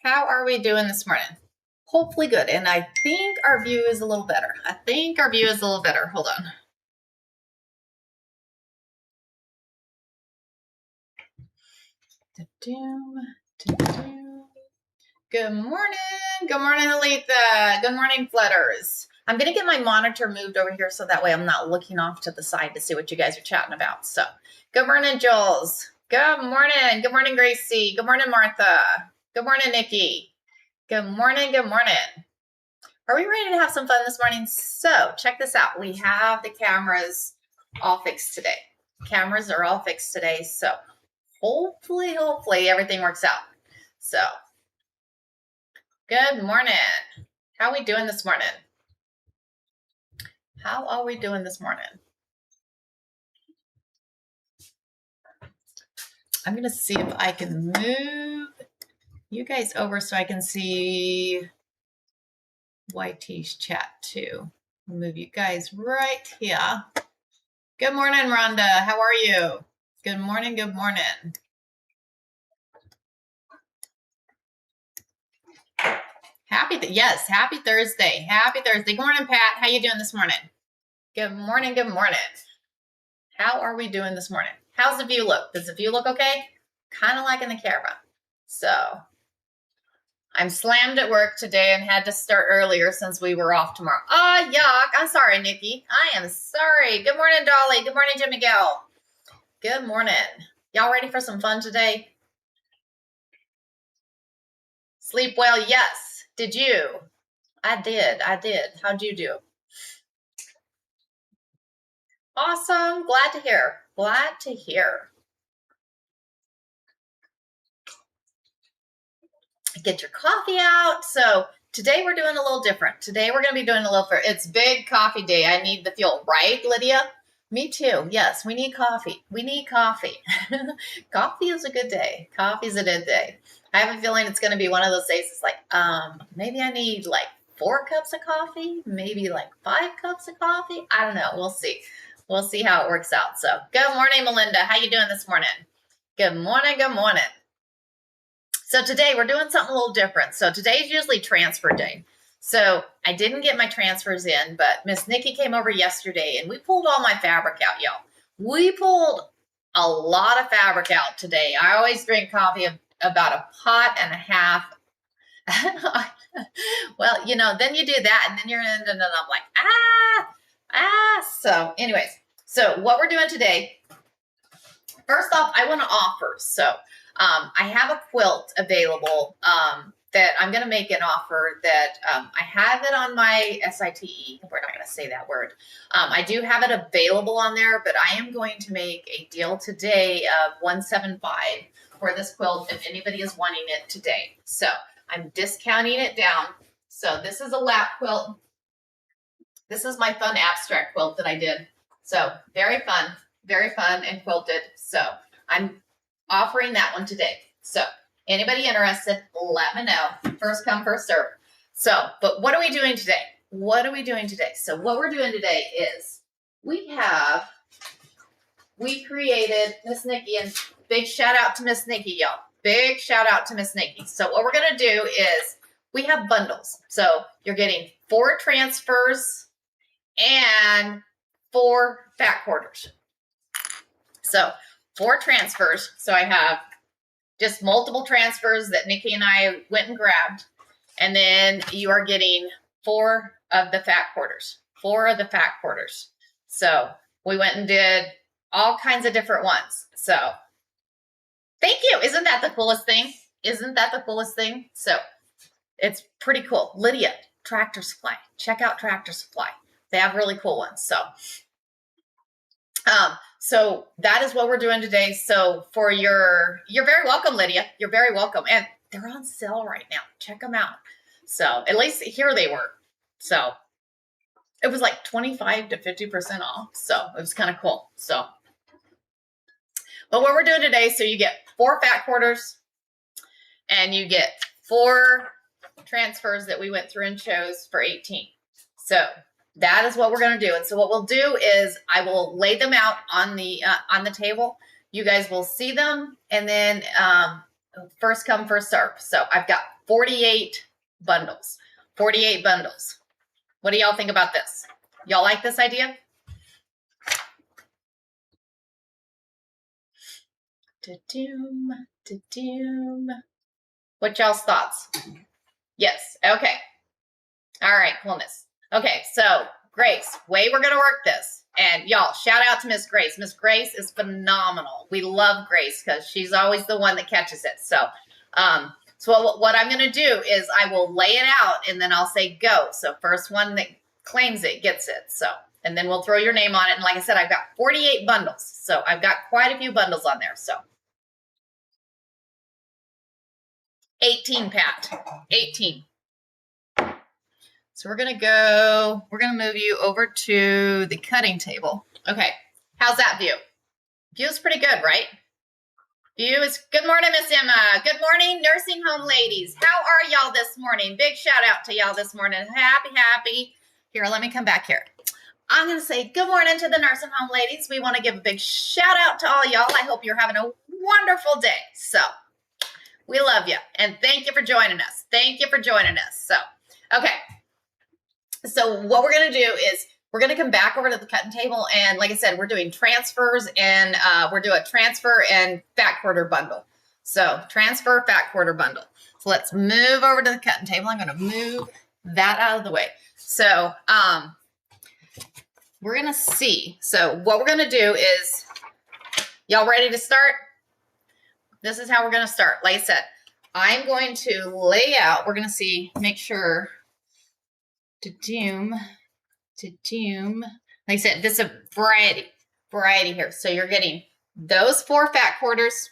How are we doing this morning? Hopefully good. And I think our view is a little better. Hold on. Good morning. Good morning, Aletha. Good morning, Flutters. I'm going to get my monitor moved over here so that way I'm not looking off to the side to see what you guys are chatting about. So, good morning, Jules. Good morning. Good morning, Gracie. Good morning, Martha. Good morning, Nikki. Good morning. Good morning. Are we ready to have some fun this morning? So, check this out. We have the cameras all fixed today. Cameras are all fixed today. So, hopefully everything works out. So, good morning. How are we doing this morning? How are we doing this morning? I'm going to see if I can move you guys over so I can see YT's chat too. I'll move you guys right here. Good morning, Rhonda. How are you? Good morning. Good morning. Happy Thursday. Happy Thursday. Good morning, Pat. How you doing this morning? Good morning. Good morning. How are we doing this morning? How's the view look? Does the view look okay? Kind of like in the camera. So I'm slammed at work today and had to start earlier since we were off tomorrow. Oh, yuck. I'm sorry, Nikki. I am sorry. Good morning, Dolly. Good morning, Jim Miguel. Good morning. Y'all ready for some fun today? Sleep well? Yes. Did you? I did. How'd you do? Awesome. Glad to hear. Get your coffee out. So today we're doing a little different. Today we're going to be doing it's big coffee day. I need the fuel, right, Lydia? Me too. Yes, we need coffee. Coffee is a good day. Coffee's a good day. I have a feeling it's going to be one of those days. It's like, maybe I need like 4 cups of coffee, maybe like 5 cups of coffee. I don't know. We'll see. We'll see how it works out. So good morning, Melinda. How you doing this morning? Good morning. Good morning. So today we're doing something a little different. So today's usually transfer day. So I didn't get my transfers in, but Miss Nikki came over yesterday and we pulled all my fabric out, y'all. We pulled a lot of fabric out today. I always drink coffee about a pot and a half. Well, then you do that and then you're in and I'm like, So anyways, so what we're doing today, first off, I want to offer. So I have a quilt available that I'm going to make an offer that I have it on my SITE. We're not going to say that word. I do have it available on there, but I am going to make a deal today of $175 for this quilt if anybody is wanting it today. So I'm discounting it down. So this is a lap quilt. This is my fun abstract quilt that I did. So very fun and quilted. So I'm offering that one today. So anybody interested, let me know. First come, first serve. So, but what are we doing today? So what we're doing today is we created Miss Nikki, and big shout out to Miss Nikki, y'all. Big shout out to Miss Nikki. So what we're going to do is we have bundles. So you're getting 4 transfers and 4 fat quarters. So 4 transfers. So I have just multiple transfers that Nikki and I went and grabbed. And then you are getting 4 of the fat quarters. So we went and did all kinds of different ones. So thank you. Isn't that the coolest thing? So it's pretty cool. Lydia, Tractor Supply. Check out Tractor Supply. They have really cool ones. So that is what we're doing today. So you're very welcome, Lydia. You're very welcome. And they're on sale right now. Check them out. So at least here they were. So it was like 25 to 50% off. So it was kind of cool. So, but what we're doing today, so you get 4 fat quarters and you get 4 transfers that we went through and chose for 18. So that is what we're going to do. And so what we'll do is I will lay them out on the table. You guys will see them. And then first come, first serve. So I've got 48 bundles. 48 bundles. What do y'all think about this? Y'all like this idea? Da-doom, da-doom. What y'all's thoughts? Yes. Okay. All right. Coolness. Okay. So Grace, way we're going to work this. And y'all, shout out to Miss Grace. Miss Grace is phenomenal. We love Grace because she's always the one that catches it. So, what I'm going to do is I will lay it out and then I'll say go. So first one that claims it gets it. So, and then we'll throw your name on it. And like I said, I've got 48 bundles. So I've got quite a few bundles on there. So 18, Pat, 18. So we're going to move you over to the cutting table. Okay. How's that view? View is pretty good, right? View is, good morning, Miss Emma. Good morning, nursing home ladies. How are y'all this morning? Big shout out to y'all this morning. Happy. Here, let me come back here. I'm going to say good morning to the nursing home ladies. We want to give a big shout out to all y'all. I hope you're having a wonderful day. So we love you. And thank you for joining us. So, okay. So what we're going to do is we're going to come back over to the cutting table. And like I said, we're doing transfers and we're doing a transfer and fat quarter bundle. So transfer, fat quarter bundle. So let's move over to the cutting table. I'm going to move that out of the way. So we're going to see. So what we're going to do is, y'all ready to start? This is how we're going to start. Like I said, I'm going to lay out. We're going to see, make sure to doom. Like I said, this is a variety here. So you're getting those 4 fat quarters,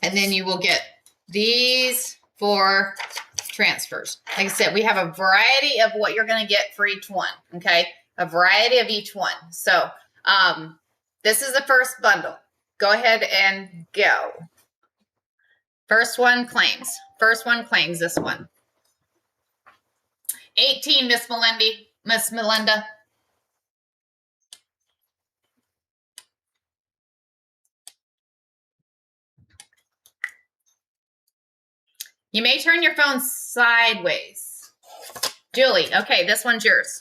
and then you will get these 4 transfers. Like I said, we have a variety of what you're going to get for each one. Okay, a variety of each one. So this is the first bundle. Go ahead and go. First one claims this one. 18, Miss Melinda. You may turn your phone sideways. Julie, okay, this one's yours.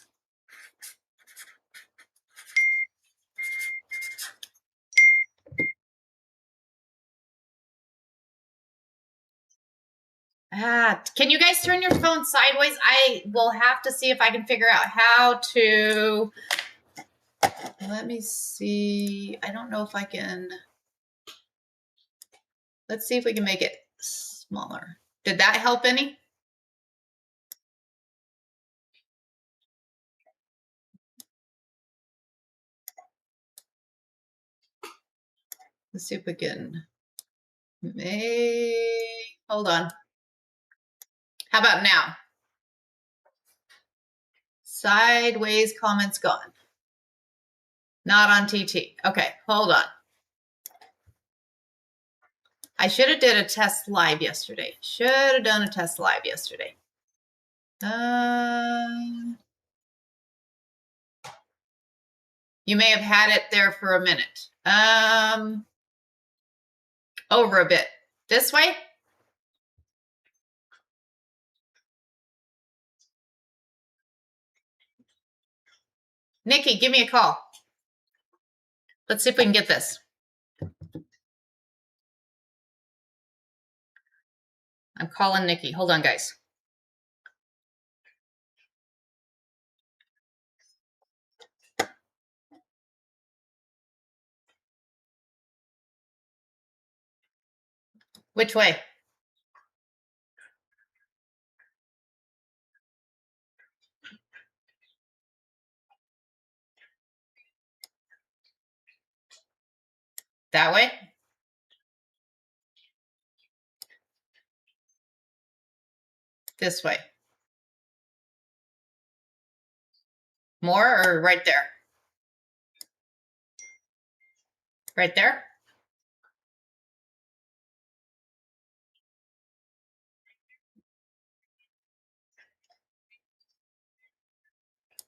Can you guys turn your phone sideways? I will have to see if I can figure out how to. Let me see. I don't know if I can. Let's see if we can make it smaller. Did that help any? Let's see if we can. Hold on. How about now? Sideways comments gone. Not on TT. Okay, hold on. I should have did a test live yesterday. Should have done a test live yesterday. You may have had it there for a minute. Over a bit. This way? Nikki, give me a call. Let's see if we can get this. I'm calling Nikki. Hold on, guys. Which way? That way? This way? More or right there? Right there?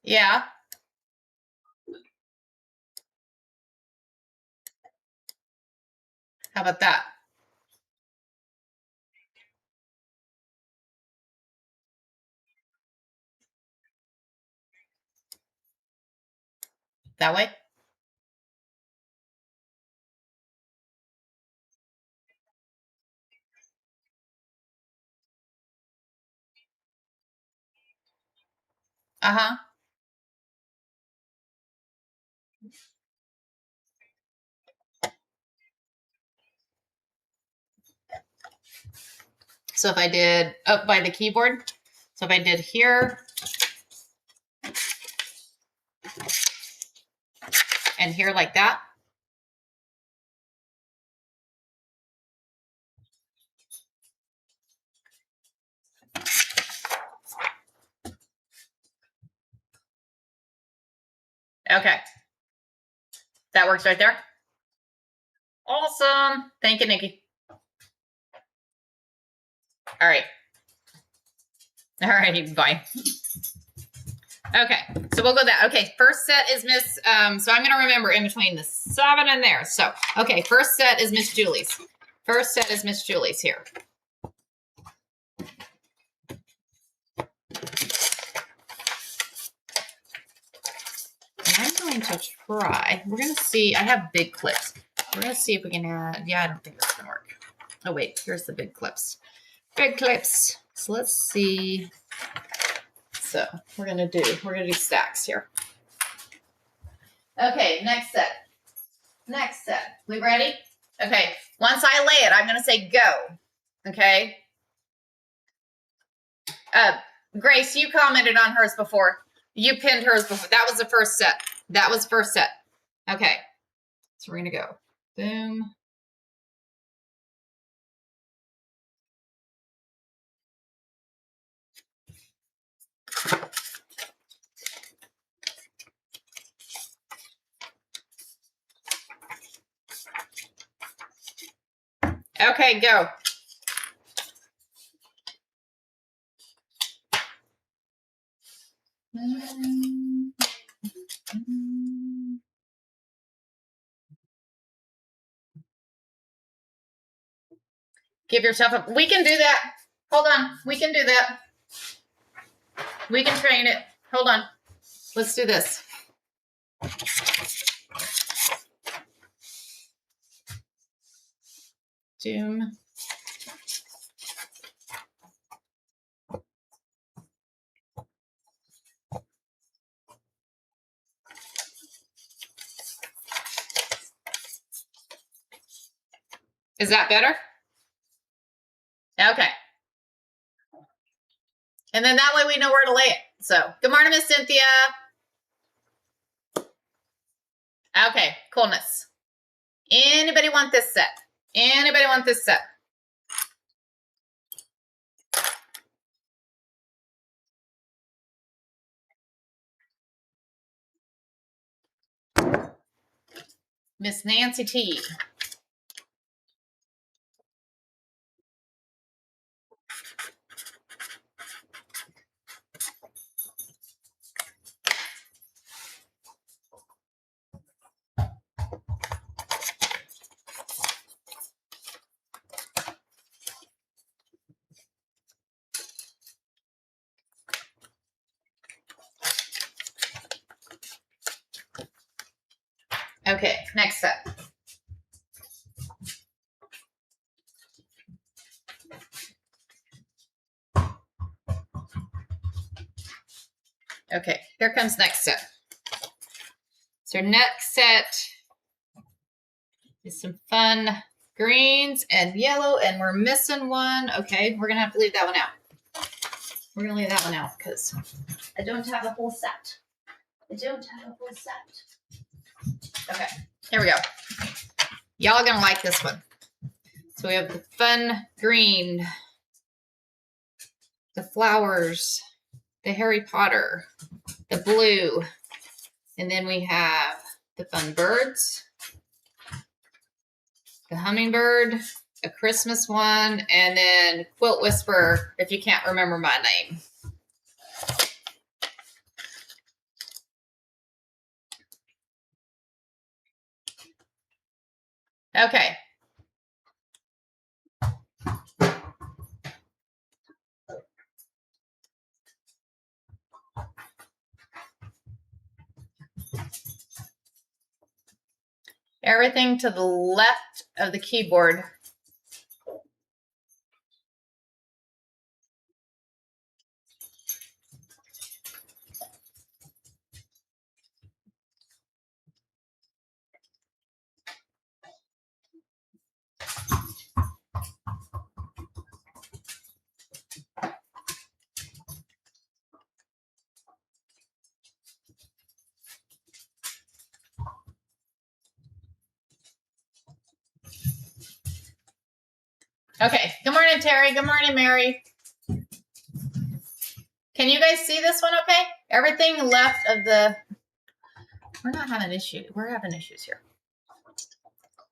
Yeah. How about that? That way? Uh-huh. So if I did up by the keyboard, so if I did here and here like that. Okay. That works right there. Awesome. Thank you, Nikki. All right. All righty, bye. Okay, so we'll go that. Okay, first set is Miss, so I'm gonna remember in between the 7 and there. So, okay, first set is Miss Julie's. First set is Miss Julie's here. And I'm going to try, we're gonna see, I have big clips. We're gonna see if we can add, yeah, I don't think that's gonna work. Oh wait, here's the big clips. Big clips. So let's see. So we're gonna do stacks here. Okay, next set. Next set. We ready? Okay, once I lay it, I'm gonna say go. Okay. Grace, you commented on hers before. You pinned hers before. That was the first set. That was first set. Okay. So we're gonna go. Boom. Okay, go. Give yourself a, we can do that. Hold on, we can do that. We can train it. Hold on. Let's do this. Doom. Is that better? Okay. And then that way we know where to lay it. So, good morning, Miss Cynthia. Okay, coolness. Anybody want this set? Anybody want this set? Miss Nancy T. Okay, next set. Okay, here comes next set. So next set is some fun greens and yellow, and we're missing one. Okay, we're gonna have to leave that one out. We're gonna leave that one out because I don't have a full set. I don't have a full set. Okay, here we go. Y'all are gonna like this one. So we have the fun green, the flowers, the Harry Potter, the blue, and then we have the fun birds, the hummingbird, a Christmas one, and then Quilt Whisperer, if you can't remember my name. Okay. Everything to the left of the keyboard. Okay, good morning, Terry. Good morning, Mary. Can you guys see this one okay? Everything left of the, we're not having issues. We're having issues here.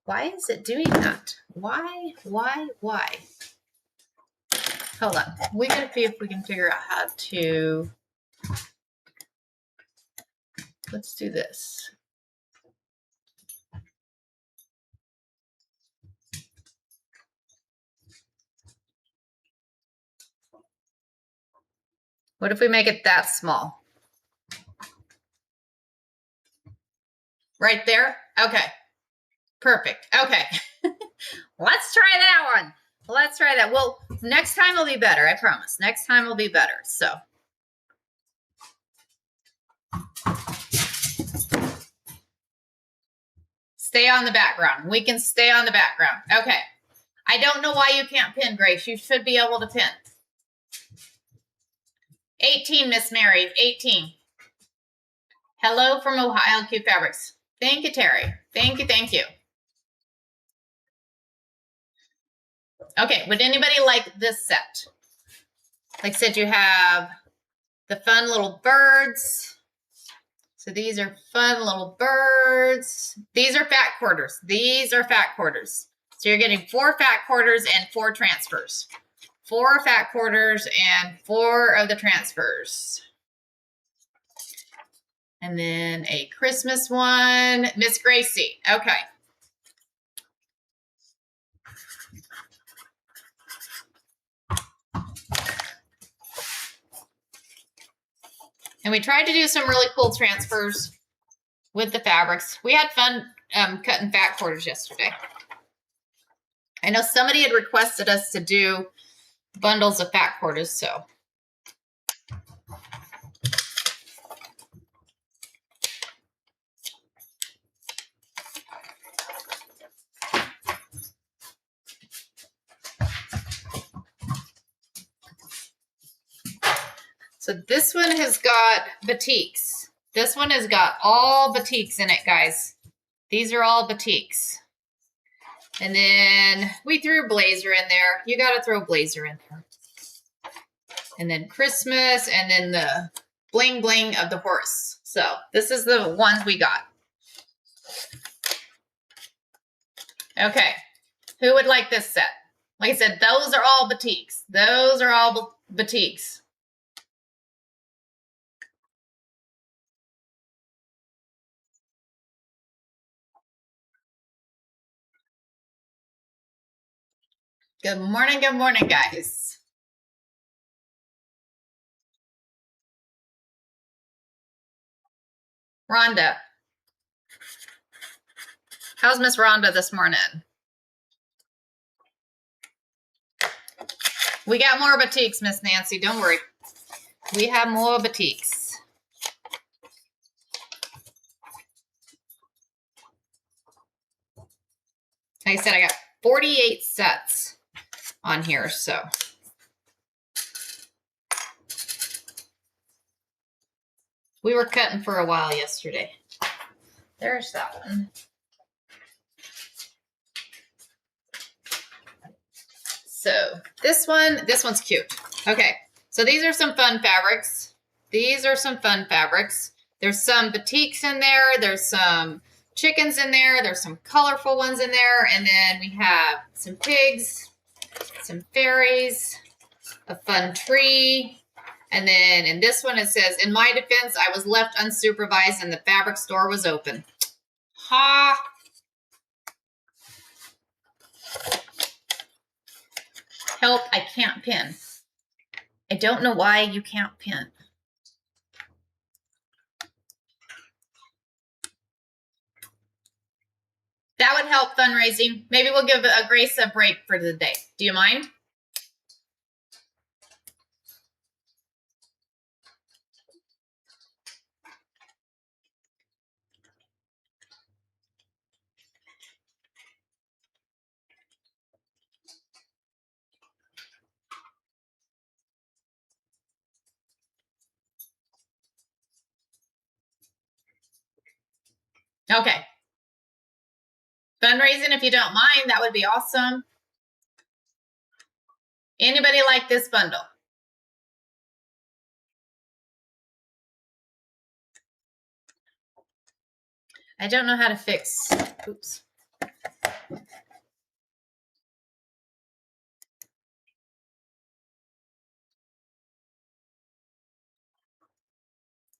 Why is it doing that? Why? Hold on. We gotta see if we can figure out how to, let's do this. What if we make it that small? Right there? Okay. Perfect. Okay. Let's try that one. Let's try that. Well, next time will be better. I promise. Next time will be better. So. Stay on the background. We can stay on the background. Okay. I don't know why you can't pin, Grace. You should be able to pin. 18, Miss Mary. 18. Hello from Ohio Q Fabrics. Thank you, Terry. Thank you. Okay, would anybody like this set? Like I said, you have the fun little birds. So these are fun little birds. These are fat quarters. So you're getting 4 fat quarters and 4 transfers. 4 fat quarters and 4 of the transfers. And then a Christmas one. Miss Gracie. Okay. And we tried to do some really cool transfers with the fabrics. We had fun cutting fat quarters yesterday. I know somebody had requested us to do bundles of fat quarters, so. So this one has got batiks. This one has got all batiks in it, guys. These are all batiks. And then we threw blazer in there. You got to throw blazer in there. And then Christmas, and then the bling bling of the horse. So this is the ones we got. Okay. Who would like this set? Like I said, those are all batiks. Those are all batiks. Good morning, guys. Rhonda. How's Miss Rhonda this morning? We got more batiks, Miss Nancy. Don't worry. We have more batiks. Like I said, I got 48 sets on here, so. We were cutting for a while yesterday. There's that one. So this one's cute. Okay, so these are some fun fabrics. There's some batiks in there. There's some chickens in there. There's some colorful ones in there. And then we have some pigs, some fairies, a fun tree. And then in this one, it says, in my defense, I was left unsupervised and the fabric store was open. Ha! Help, I can't pin. I don't know why you can't pin. That would help fundraising. Maybe we'll give Grace a break for the day. Do you mind? Okay. Fundraising, if you don't mind, that would be awesome. Anybody like this bundle? I don't know how to fix. Oops.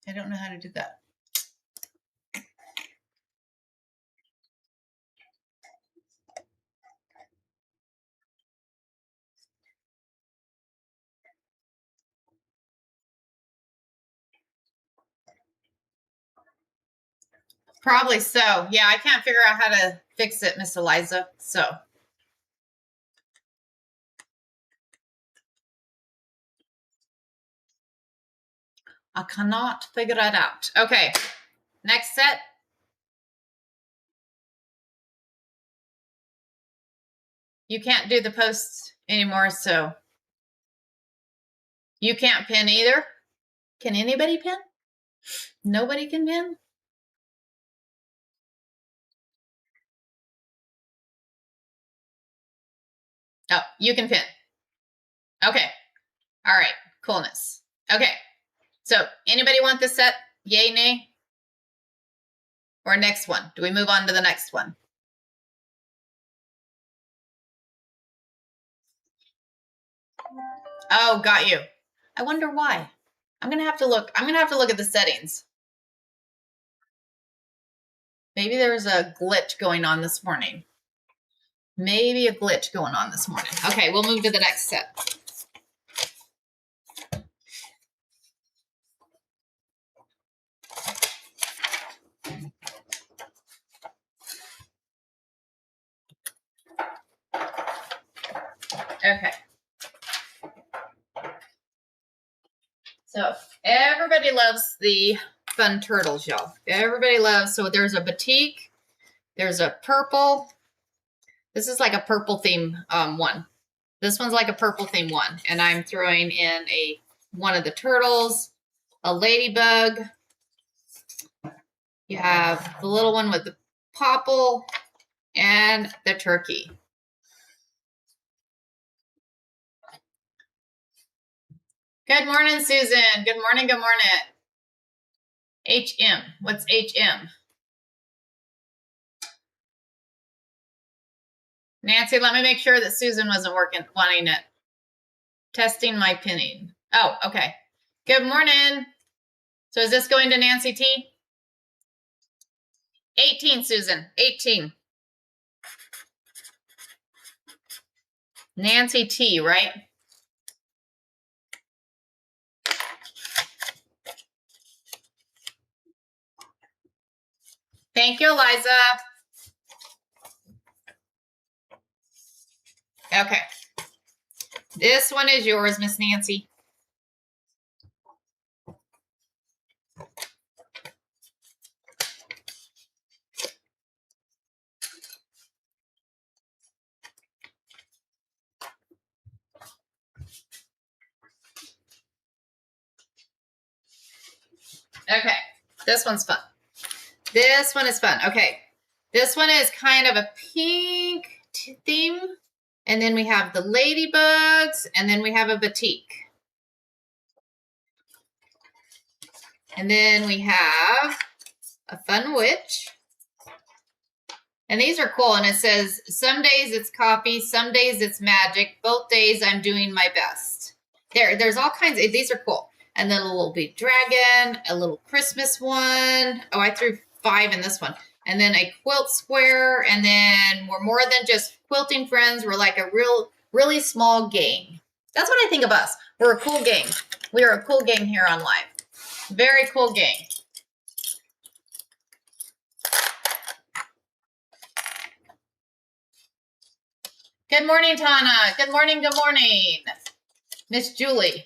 I don't know how to do that. Probably so. Yeah, I can't figure out how to fix it, Miss Eliza. So. I cannot figure it out. Okay, next set. You can't do the posts anymore, so you can't pin either. Can anybody pin? Nobody can pin? Oh, you can pin. Okay. All right. Coolness. Okay. So anybody want this set? Yay, nay? Or next one? Do we move on to the next one? Oh, got you. I wonder why. I'm gonna have to look. I'm gonna have to look at the settings. Maybe there's a glitch going on this morning. Maybe a glitch going on this morning. Okay, we'll move to the next set. Okay. So everybody loves the fun turtles, y'all. Everybody loves, so there's a batik, there's a purple. This is like a purple theme one. This one's like a purple theme one. And I'm throwing in one of the turtles, a ladybug. You have the little one with the popple and the turkey. Good morning, Susan. Good morning, good morning. HM. What's HM? Nancy, let me make sure that Susan wasn't wanting it. Testing my pinning. Oh, okay. Good morning. So is this going to Nancy T? 18, Susan. 18. Nancy T, right? Thank you, Eliza. Okay. This one is yours, Miss Nancy. Okay. This one's fun. This one is fun. Okay. This one is kind of a pink theme. And then we have the ladybugs. And then we have a batik. And then we have a fun witch. And these are cool. And it says, some days it's coffee, some days it's magic. Both days I'm doing my best. There's all kinds of, these are cool. And then a little big dragon, a little Christmas one. Oh, I threw 5 in this one. And then a quilt square. And then we're more than just quilting friends. We're like a really small gang. That's what I think of us. We're a cool gang. We are a cool gang here on live. Very cool gang. Good morning, Tana. Good morning, good morning. Miss Julie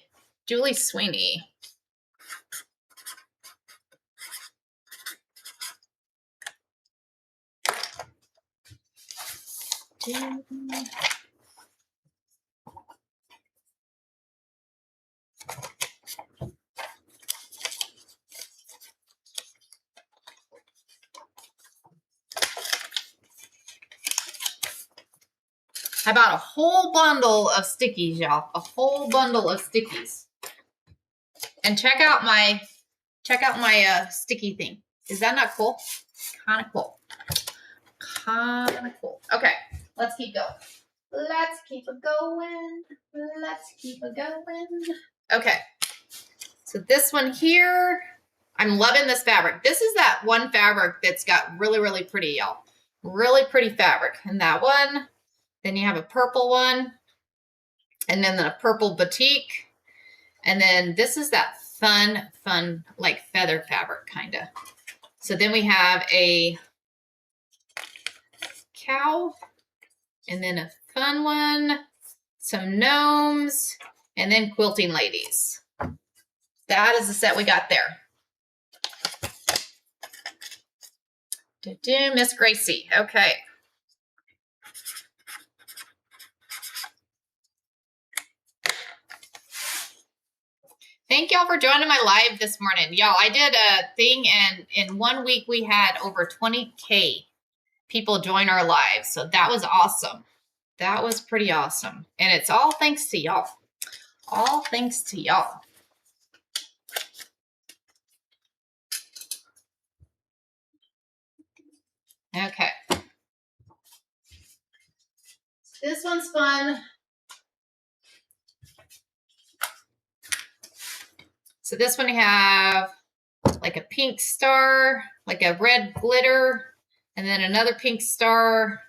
Sweeney. I bought a whole bundle of stickies, y'all. A whole bundle of stickies. And check out my sticky thing. Is that not cool? Kind of cool. Kind of cool. Okay, let's keep going. Let's keep it going. Let's keep it going. Okay. So this one here, I'm loving this fabric. This is that one fabric that's got really, really pretty, y'all. Really pretty fabric. And that one. Then you have a purple one. And then a purple batik. And then this is that fun, like feather fabric, kind of. So then we have a cow. And then a fun one. Some gnomes. And then quilting ladies. That is the set we got there. Miss Gracie. Okay. Thank y'all for joining my live this morning. Y'all, I did a thing and in 1 week we had over 20K people join our live. So that was awesome. That was pretty awesome. And it's all thanks to y'all. All thanks to y'all. Okay. This one's fun. So this one you have like a pink star, like a red glitter, and then another pink star.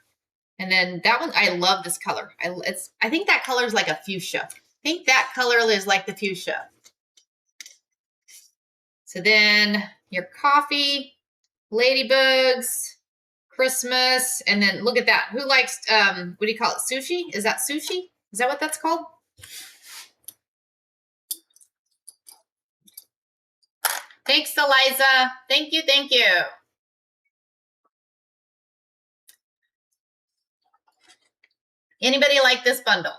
And then that one, I love this color. I think that color is like a fuchsia. I think that color is like the fuchsia. So then your coffee, ladybugs, Christmas, and then look at that. Who likes, what do you call it? Sushi? Is that sushi? Is that what that's called? Thanks, Eliza. Thank you, thank you. Anybody like this bundle?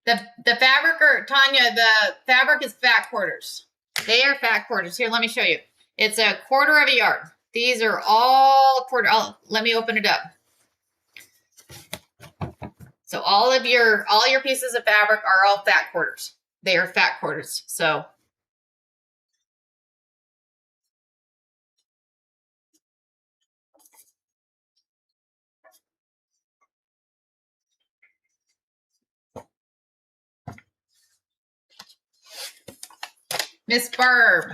The fabric, or Tanya, the fabric is fat quarters. They are fat quarters. Here, let me show you. It's a quarter of a yard. These are all quarter. Oh, let me open it up. So all your pieces of fabric are all fat quarters. They are fat quarters. So Miss Barb.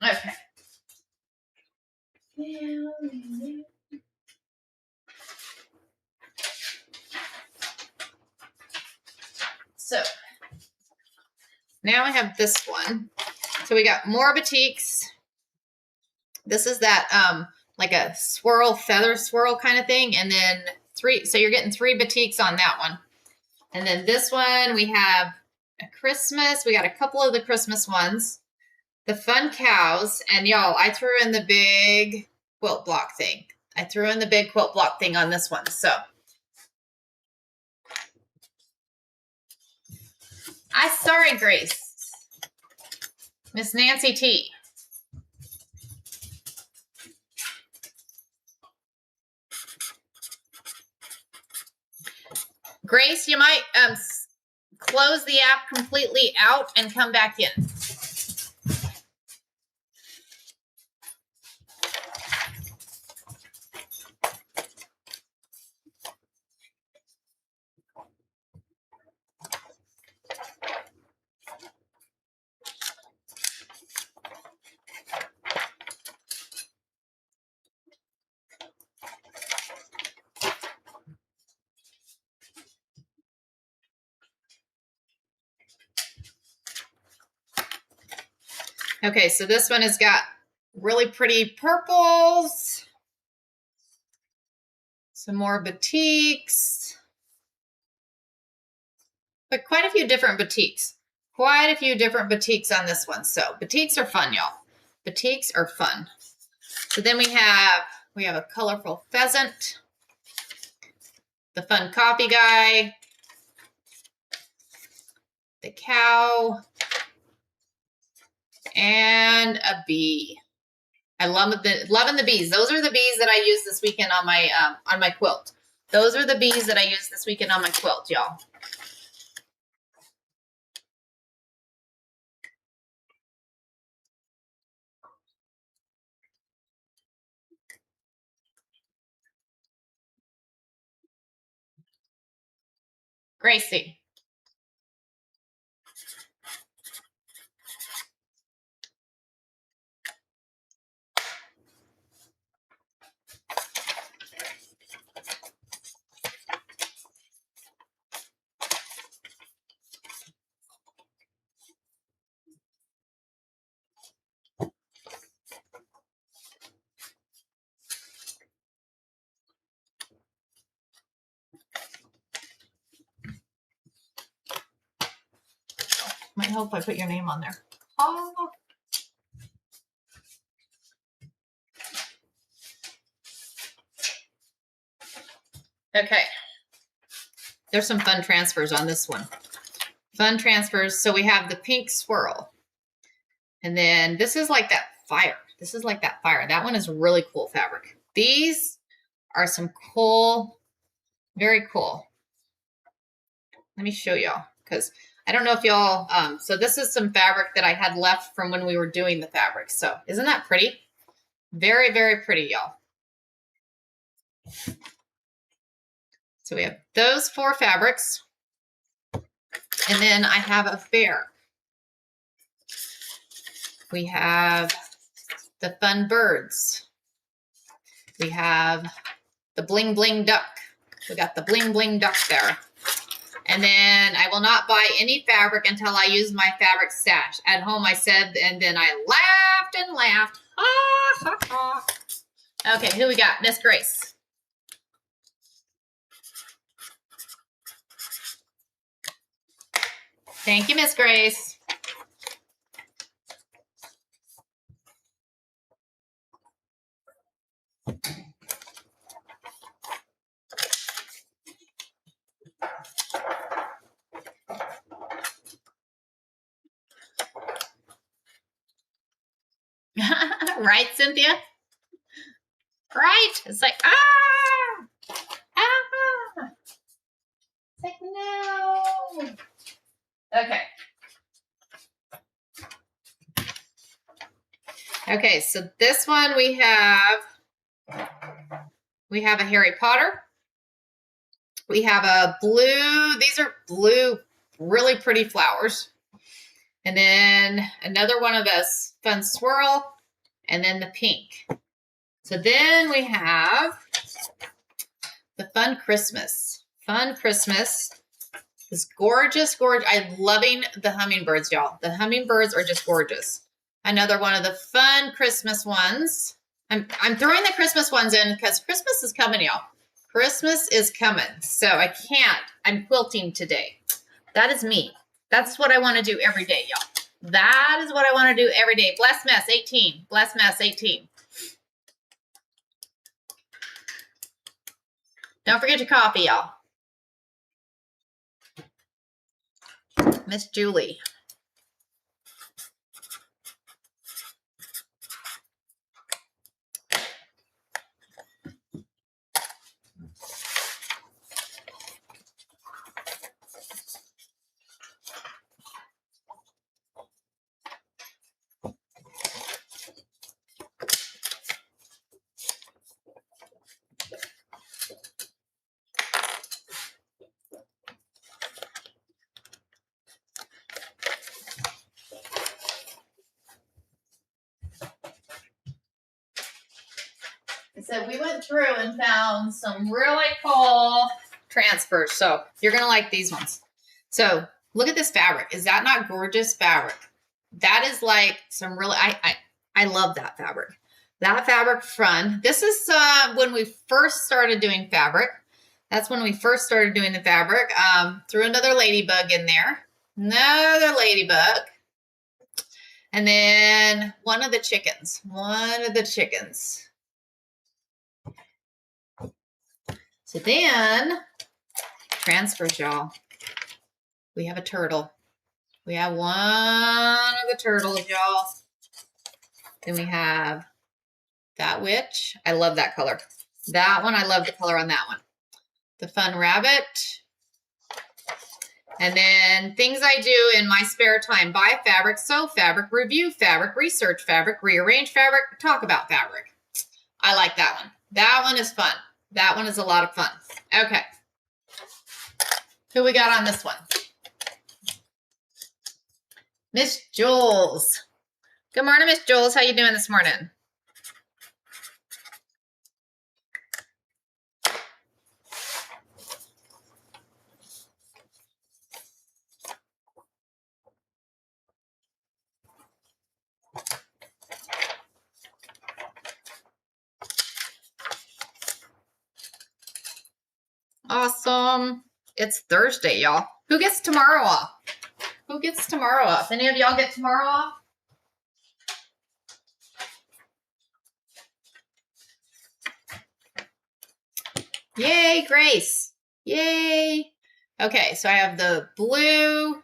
Okay. So now I have this one. So we got more batiks. This is that like a swirl, feather swirl kind of thing. And then 3, so you're getting 3 batiks on that one. And then this one we have a Christmas. We got a couple of the Christmas ones. The fun cows. And y'all, I threw in the big quilt block thing. I threw in the big quilt block thing on this one. So sorry, Grace. Miss Nancy T. Grace, you might close the app completely out and come back in. Okay, so this one has got really pretty purples. Some more batiks. But quite a few different batiks. Quite a few different batiks on this one. So batiks are fun, y'all. Batiks are fun. So then we have a colorful pheasant, the fun coffee guy, the cow, and a bee. I loving the bees. Those are the bees that I used this weekend on my quilt. Those are the bees that I used this weekend on my quilt, y'all. Gracie. Might help if I put your name on there. Oh. Okay. There's some fun transfers on this one. Fun transfers. So we have the pink swirl. And then this is like that fire. This is like that fire. That one is really cool fabric. These are some cool, very cool. Let me show y'all because I don't know if y'all, so this is some fabric that I had left from when we were doing the fabric. So isn't that pretty? Very, very pretty, y'all. So we have those 4 fabrics. And then I have a bear. We have the fun birds. We have the bling bling duck. We got the bling bling duck there. And then I will not buy any fabric until I use my fabric stash. At home I said, and then I laughed and laughed. Ha, ha, ha. Okay, who we got? Miss Grace. Thank you, Miss Grace. Right, Cynthia? Right? It's like, ah! Ah! It's like, no. Okay. Okay, so this one we have a Harry Potter. We have a blue, these are blue, really pretty flowers. And then another one of this fun swirl, and then the pink. So then we have the fun Christmas. Fun Christmas is gorgeous, gorgeous. I'm loving the hummingbirds, y'all. The hummingbirds are just gorgeous. Another one of the fun Christmas ones. I'm throwing the Christmas ones in because Christmas is coming, y'all. Christmas is coming. So I can't. I'm quilting today. That is me. That's what I want to do every day, y'all. That is what I want to do every day. Bless Mess 18. Bless Mess 18. Don't forget your coffee, y'all. Miss Julie. So we went through and found some really cool transfers. So you're going to like these ones. So look at this fabric. Is that not gorgeous fabric? that is like some really, I love that fabric. That fabric fun. This is when we first started doing fabric. That's when we first started doing the fabric. Threw another ladybug in there. Another ladybug. And then one of the chickens. One of the chickens. So then, transfers, y'all. We have a turtle. We have one of the turtles, y'all. Then we have that witch. I love that color. That one, I love the color on that one. The fun rabbit. And then things I do in my spare time. Buy fabric, sew fabric, review fabric, research fabric, rearrange fabric, talk about fabric. I like that one. That one is fun. That one is a lot of fun. Okay. Who we got on this one? Miss Jules. Good morning, Miss Jules. How you doing this morning? Awesome. It's Thursday, y'all. Who gets tomorrow off? Who gets tomorrow off? Any of y'all get tomorrow off? Yay, Grace. Yay. Okay, so I have the blue.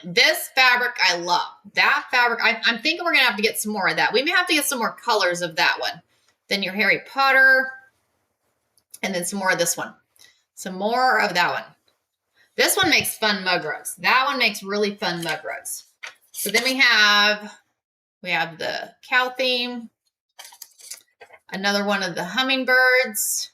This fabric I love. That fabric, I'm thinking we're going to have to get some more of that. We may have to get some more colors of that one. Then your Harry Potter. And then some more of this one. Some more of that one. This one makes fun mug rugs. That one makes really fun mug rugs. So then we have the cow theme. Another one of the hummingbirds.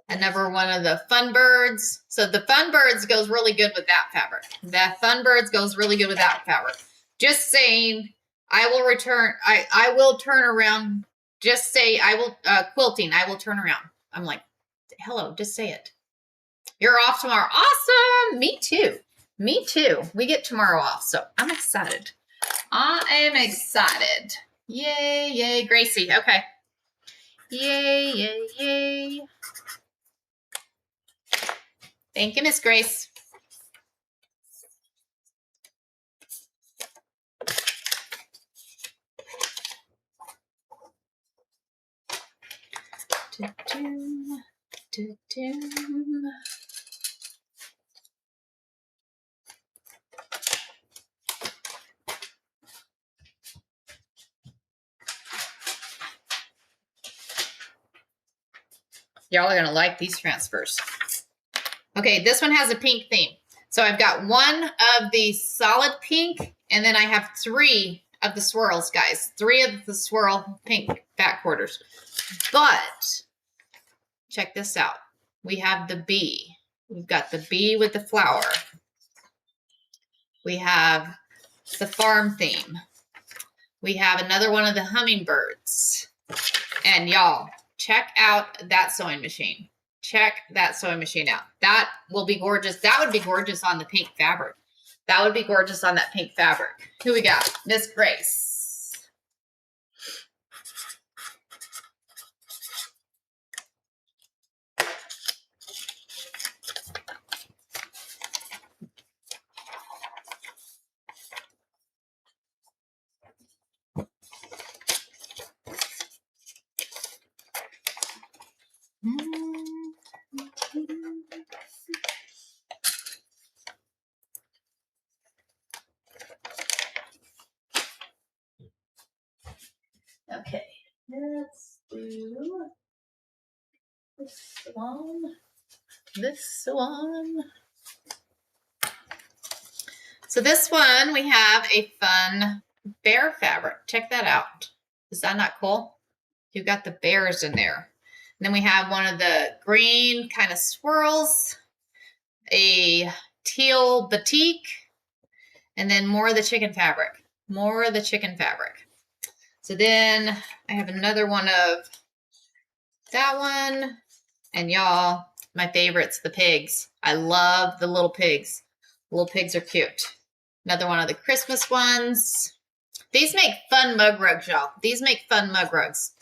Another one of the fun birds. So the fun birds goes really good with that fabric. The fun birds goes really good with that fabric. Just saying, I will turn around. Just say, I will, quilting, I will turn around. I'm like, hello, just say it. You're off tomorrow. Awesome. Me too. Me too. We get tomorrow off, so I'm excited. I am excited. Yay, yay, Gracie. Okay. Yay, yay, yay. Thank you, Miss Grace. Y'all are going to like these transfers. Okay, this one has a pink theme. So I've got one of the solid pink, and then I have 3 of the swirls, guys. 3 of the swirl pink back quarters. But check this out. We have the bee. We've got the bee with the flower. We have the farm theme. We have another one of the hummingbirds. And y'all, check out that sewing machine. Check that sewing machine out. That will be gorgeous. That would be gorgeous on the pink fabric. That would be gorgeous on that pink fabric. Who we got? Miss Grace. Okay, let's do this one. This one. So this one, we have a fun bear fabric. Check that out. Is that not cool? You've got the bears in there. And then we have one of the green kind of swirls, a teal batik, and then more of the chicken fabric. More of the chicken fabric. So then I have another one of that one. And y'all, my favorites, the pigs. I love the little pigs. Little pigs are cute. Another one of the Christmas ones. These make fun mug rugs, y'all. These make fun mug rugs.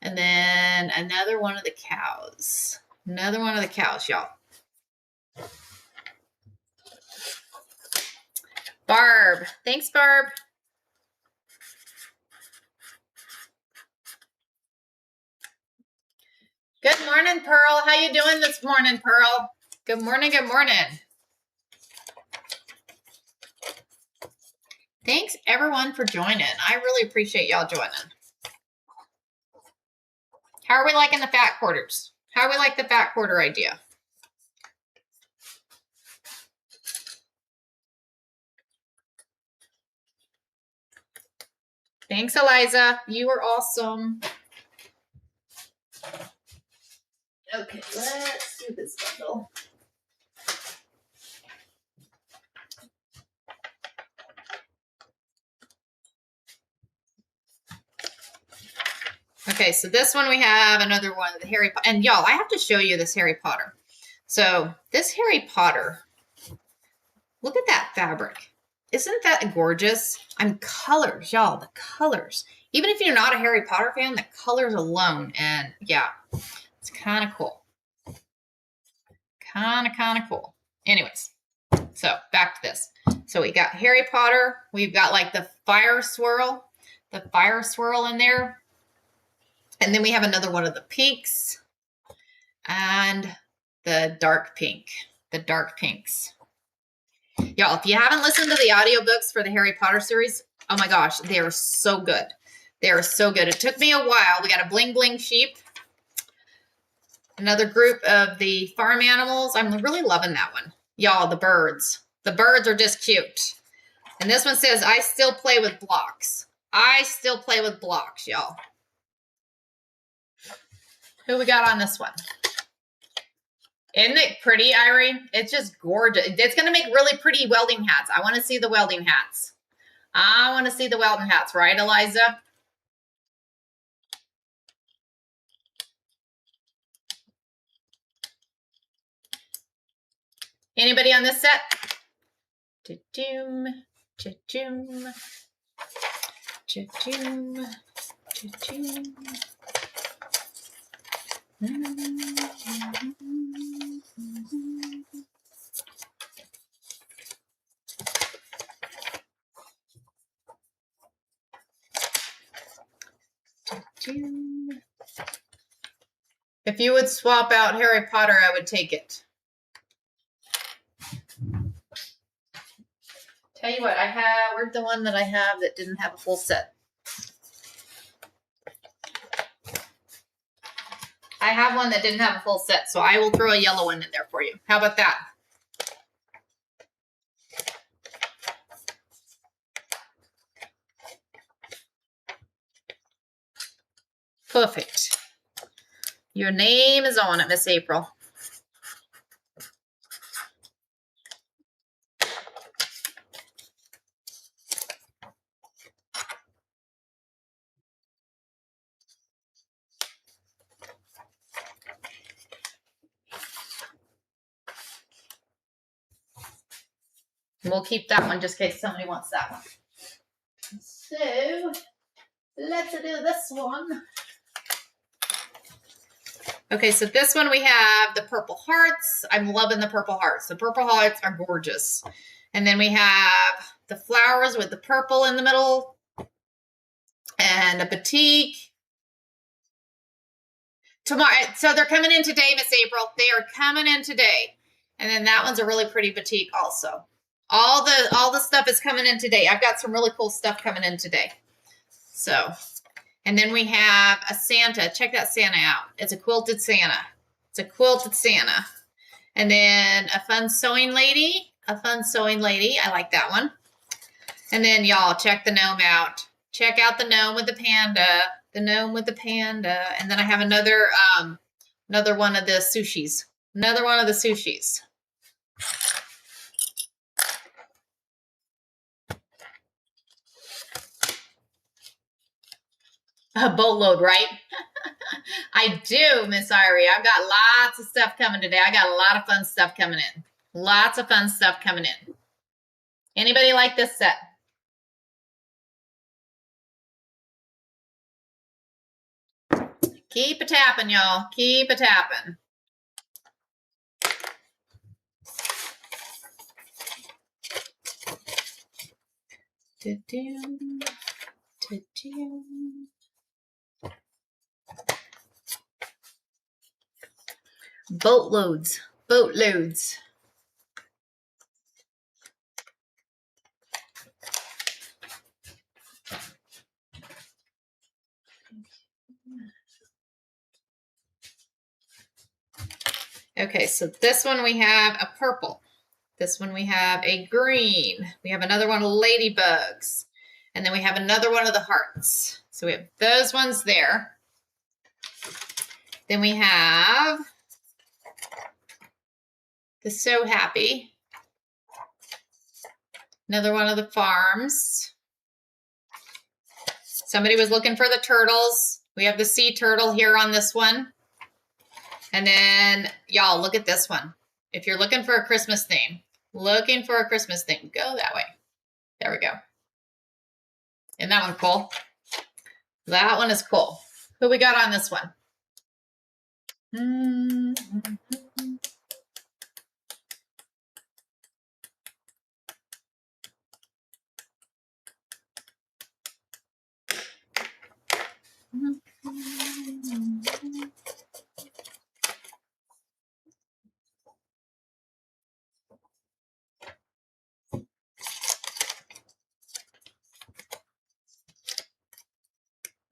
And then another one of the cows. Another one of the cows, y'all. Barb. Thanks, Barb. Good morning, Pearl. How you doing this morning, Pearl? Good morning, good morning. Thanks, everyone, for joining. I really appreciate y'all joining. How are we liking the fat quarters? How are we like the fat quarter idea? Thanks, Eliza. You are awesome. Okay, let's do this bundle. Okay, so this one we have another one of the Harry Potter. And y'all, I have to show you this Harry Potter. So this Harry Potter, look at that fabric. Isn't that gorgeous? Colors, y'all, the colors. Even if you're not a Harry Potter fan, the colors alone. And yeah, it's kind of cool. Kind of cool. Anyways, so back to this. So we got Harry Potter. We've got like the fire swirl in there. And then we have another one of the pinks and the dark pink, the dark pinks. Y'all, if you haven't listened to the audiobooks for the Harry Potter series, oh my gosh, they are so good. They are so good. It took me a while. We got a bling bling sheep. Another group of the farm animals. I'm really loving that one. Y'all, the birds. The birds are just cute. And this one says, I still play with blocks. I still play with blocks, y'all. Who we got on this one? Isn't it pretty, Irie? It's just gorgeous. It's going to make really pretty welding hats. I want to see the welding hats. I want to see the welding hats, right, Eliza? Anybody on this set? Cha-choom, cha-choom, cha-choom, cha-choom. If you would swap out Harry Potter, I would take it. Tell you what, where's the one that I have that didn't have a full set? I have one that didn't have a full set, so I will throw a yellow one in there for you. How about that? Perfect. Your name is on it, Miss April. And we'll keep that one just in case somebody wants that one. So, let's do this one. Okay, so this one we have the purple hearts. I'm loving the purple hearts. The purple hearts are gorgeous. And then we have the flowers with the purple in the middle. And a batik. Tomorrow, so they're coming in today, Miss April. They are coming in today. And then that one's a really pretty batik also. All the stuff is coming in today. I've got some really cool stuff coming in today. So, and then we have a Santa. Check that Santa out. It's a quilted Santa. It's a quilted Santa. And then a fun sewing lady. A fun sewing lady. I like that one. And then y'all check the gnome out. Check out the gnome with the panda. The gnome with the panda. And then I have another one of the sushis. Another one of the sushis. A boatload, right? I do, Miss Irie. I've got lots of stuff coming today. I got a lot of fun stuff coming in. Lots of fun stuff coming in. Anybody like this set? Keep a tapping, y'all. Keep a tapping. Boatloads. Boatloads. Okay, so this one we have a purple. This one we have a green. We have another one of ladybugs. And then we have another one of the hearts. So we have those ones there. Then we have the So Happy. Another one of the farms. Somebody was looking for the turtles. We have the sea turtle here on this one. And then, y'all, look at this one. If you're looking for a Christmas theme, go that way. There we go. Isn't that one cool? That one is cool. Who we got on this one?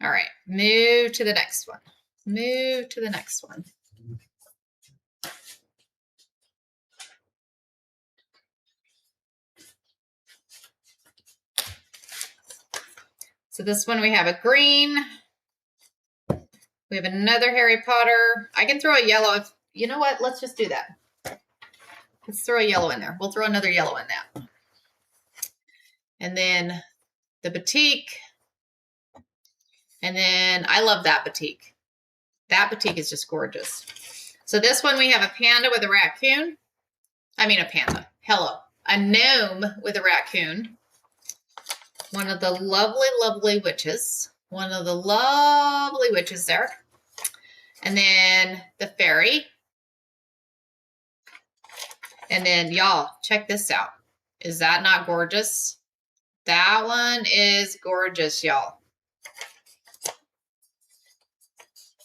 All right, move to the next one. Move to the next one. So this one we have a green. We have another Harry Potter. I can throw a yellow. If you know what, let's just do that. Let's throw a yellow in there. We'll throw another yellow in that. And then the batik. And then I love that batik. That batik is just gorgeous. So this one we have a panda with a raccoon. I mean a panda. Hello. A gnome with a raccoon. One of the lovely, lovely witches. One of the lovely witches there. And then the fairy. And then y'all, check this out. Is that not gorgeous? That one is gorgeous, y'all.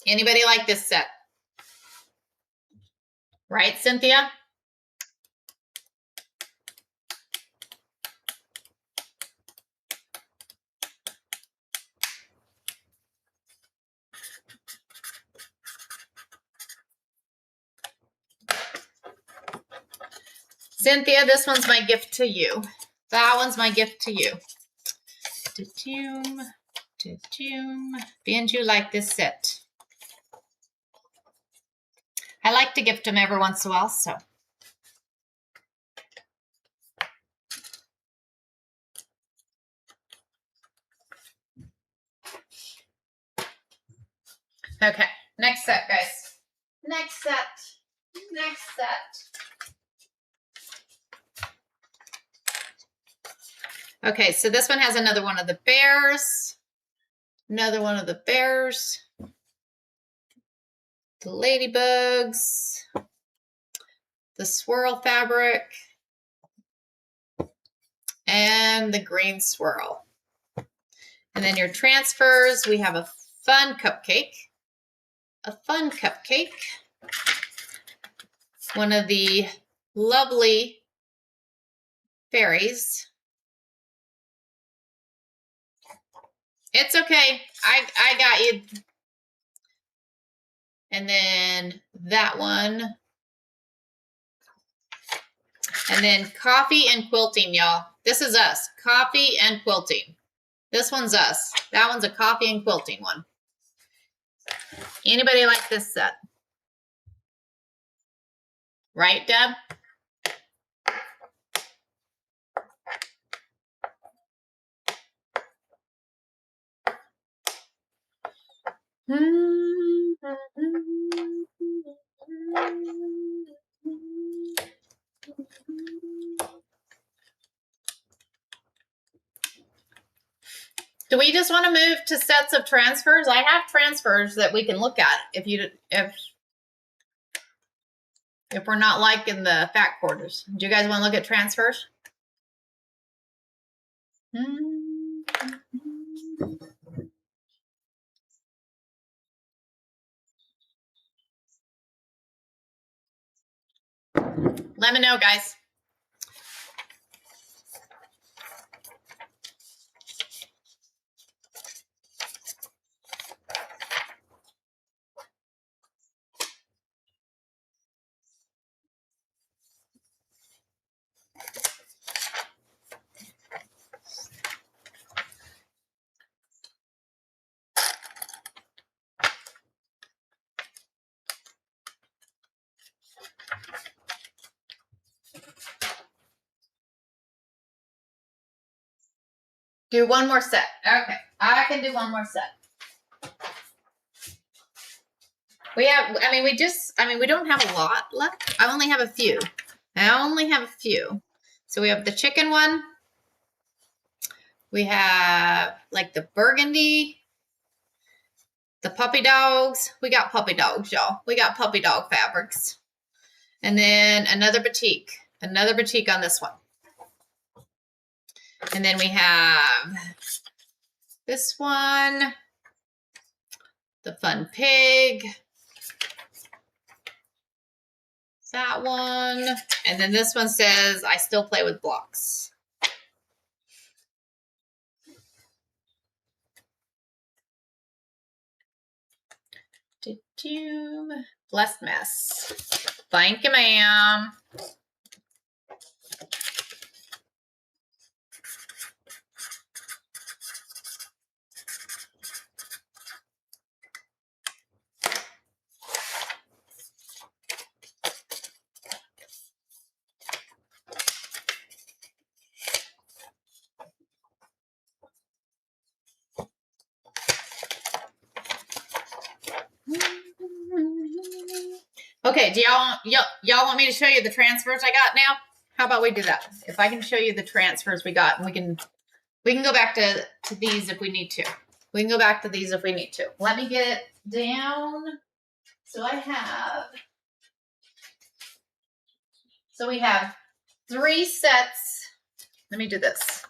Anybody like this set? Right, Cynthia? Cynthia, this one's my gift to you. That one's my gift to you. Benju like this set. I like to gift them every once in a while, so. Okay, next set, guys. Next set. Next set. Okay, so this one has another one of the bears. Another one of the bears. The ladybugs. The swirl fabric. And the green swirl. And then your transfers, we have a fun cupcake. A fun cupcake. One of the lovely fairies. It's okay. I got you. And then that one. And then coffee and quilting, y'all. This is us. Coffee and quilting. This one's us. That one's a coffee and quilting one. Anybody like this set? Right, Deb? Do we just want to move to sets of transfers? I have transfers that we can look at if we're not liking the fat quarters. Do you guys want to look at transfers? Let me know, guys. Do one more set. Okay, I can do one more set. We don't have a lot left. I only have a few. So we have the chicken one. We have like the burgundy, the puppy dogs. We got puppy dogs, y'all. We got puppy dog fabrics. And then another batik on this one. And then we have this one, the fun pig, that one, and then this one says, I still play with blocks. Blessed mess. Thank you, ma'am. Okay, do y'all want me to show you the transfers I got now? How about we do that? If I can show you the transfers we got, and we can go back to these if we need to. We can go back to these if we need to. Let me get it down. So we have 3 sets. Let me do this.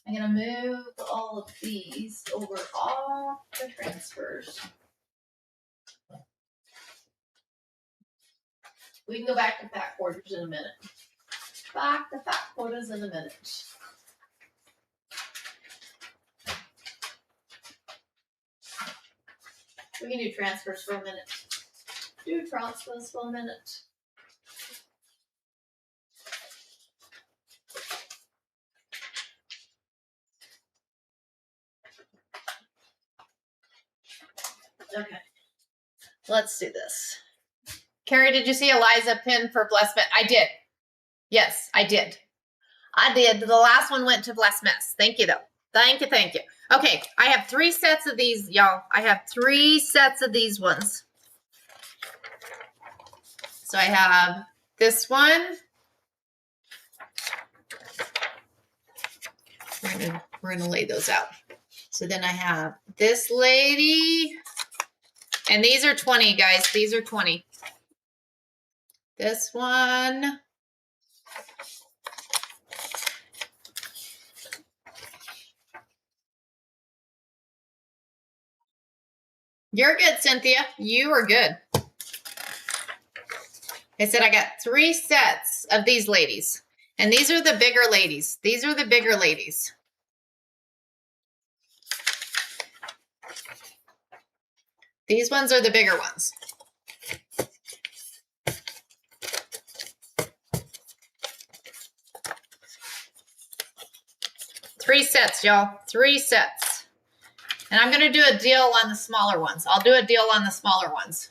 I'm gonna move all of these over off the transfers. We can go back to fat quarters in a minute. Back to fat quarters in a minute. We can do transfers for a minute. Okay. Let's do this. Carrie, did you see Eliza pin for Blessed Mess? I did. Yes, I did. The last one went to Blessed Mess. Thank you, though. Thank you. Okay, I have 3 sets of these, y'all. I have 3 sets of these ones. So I have this one. We're gonna lay those out. So then I have this lady. And these are 20, guys. These are 20. This one. You're good, Cynthia. You are good. I said I got 3 sets of these ladies. And these are the bigger ladies. These are the bigger ladies. These ones are the bigger ones. Three sets, y'all. 3 sets. And I'm going to do a deal on the smaller ones. I'll do a deal on the smaller ones.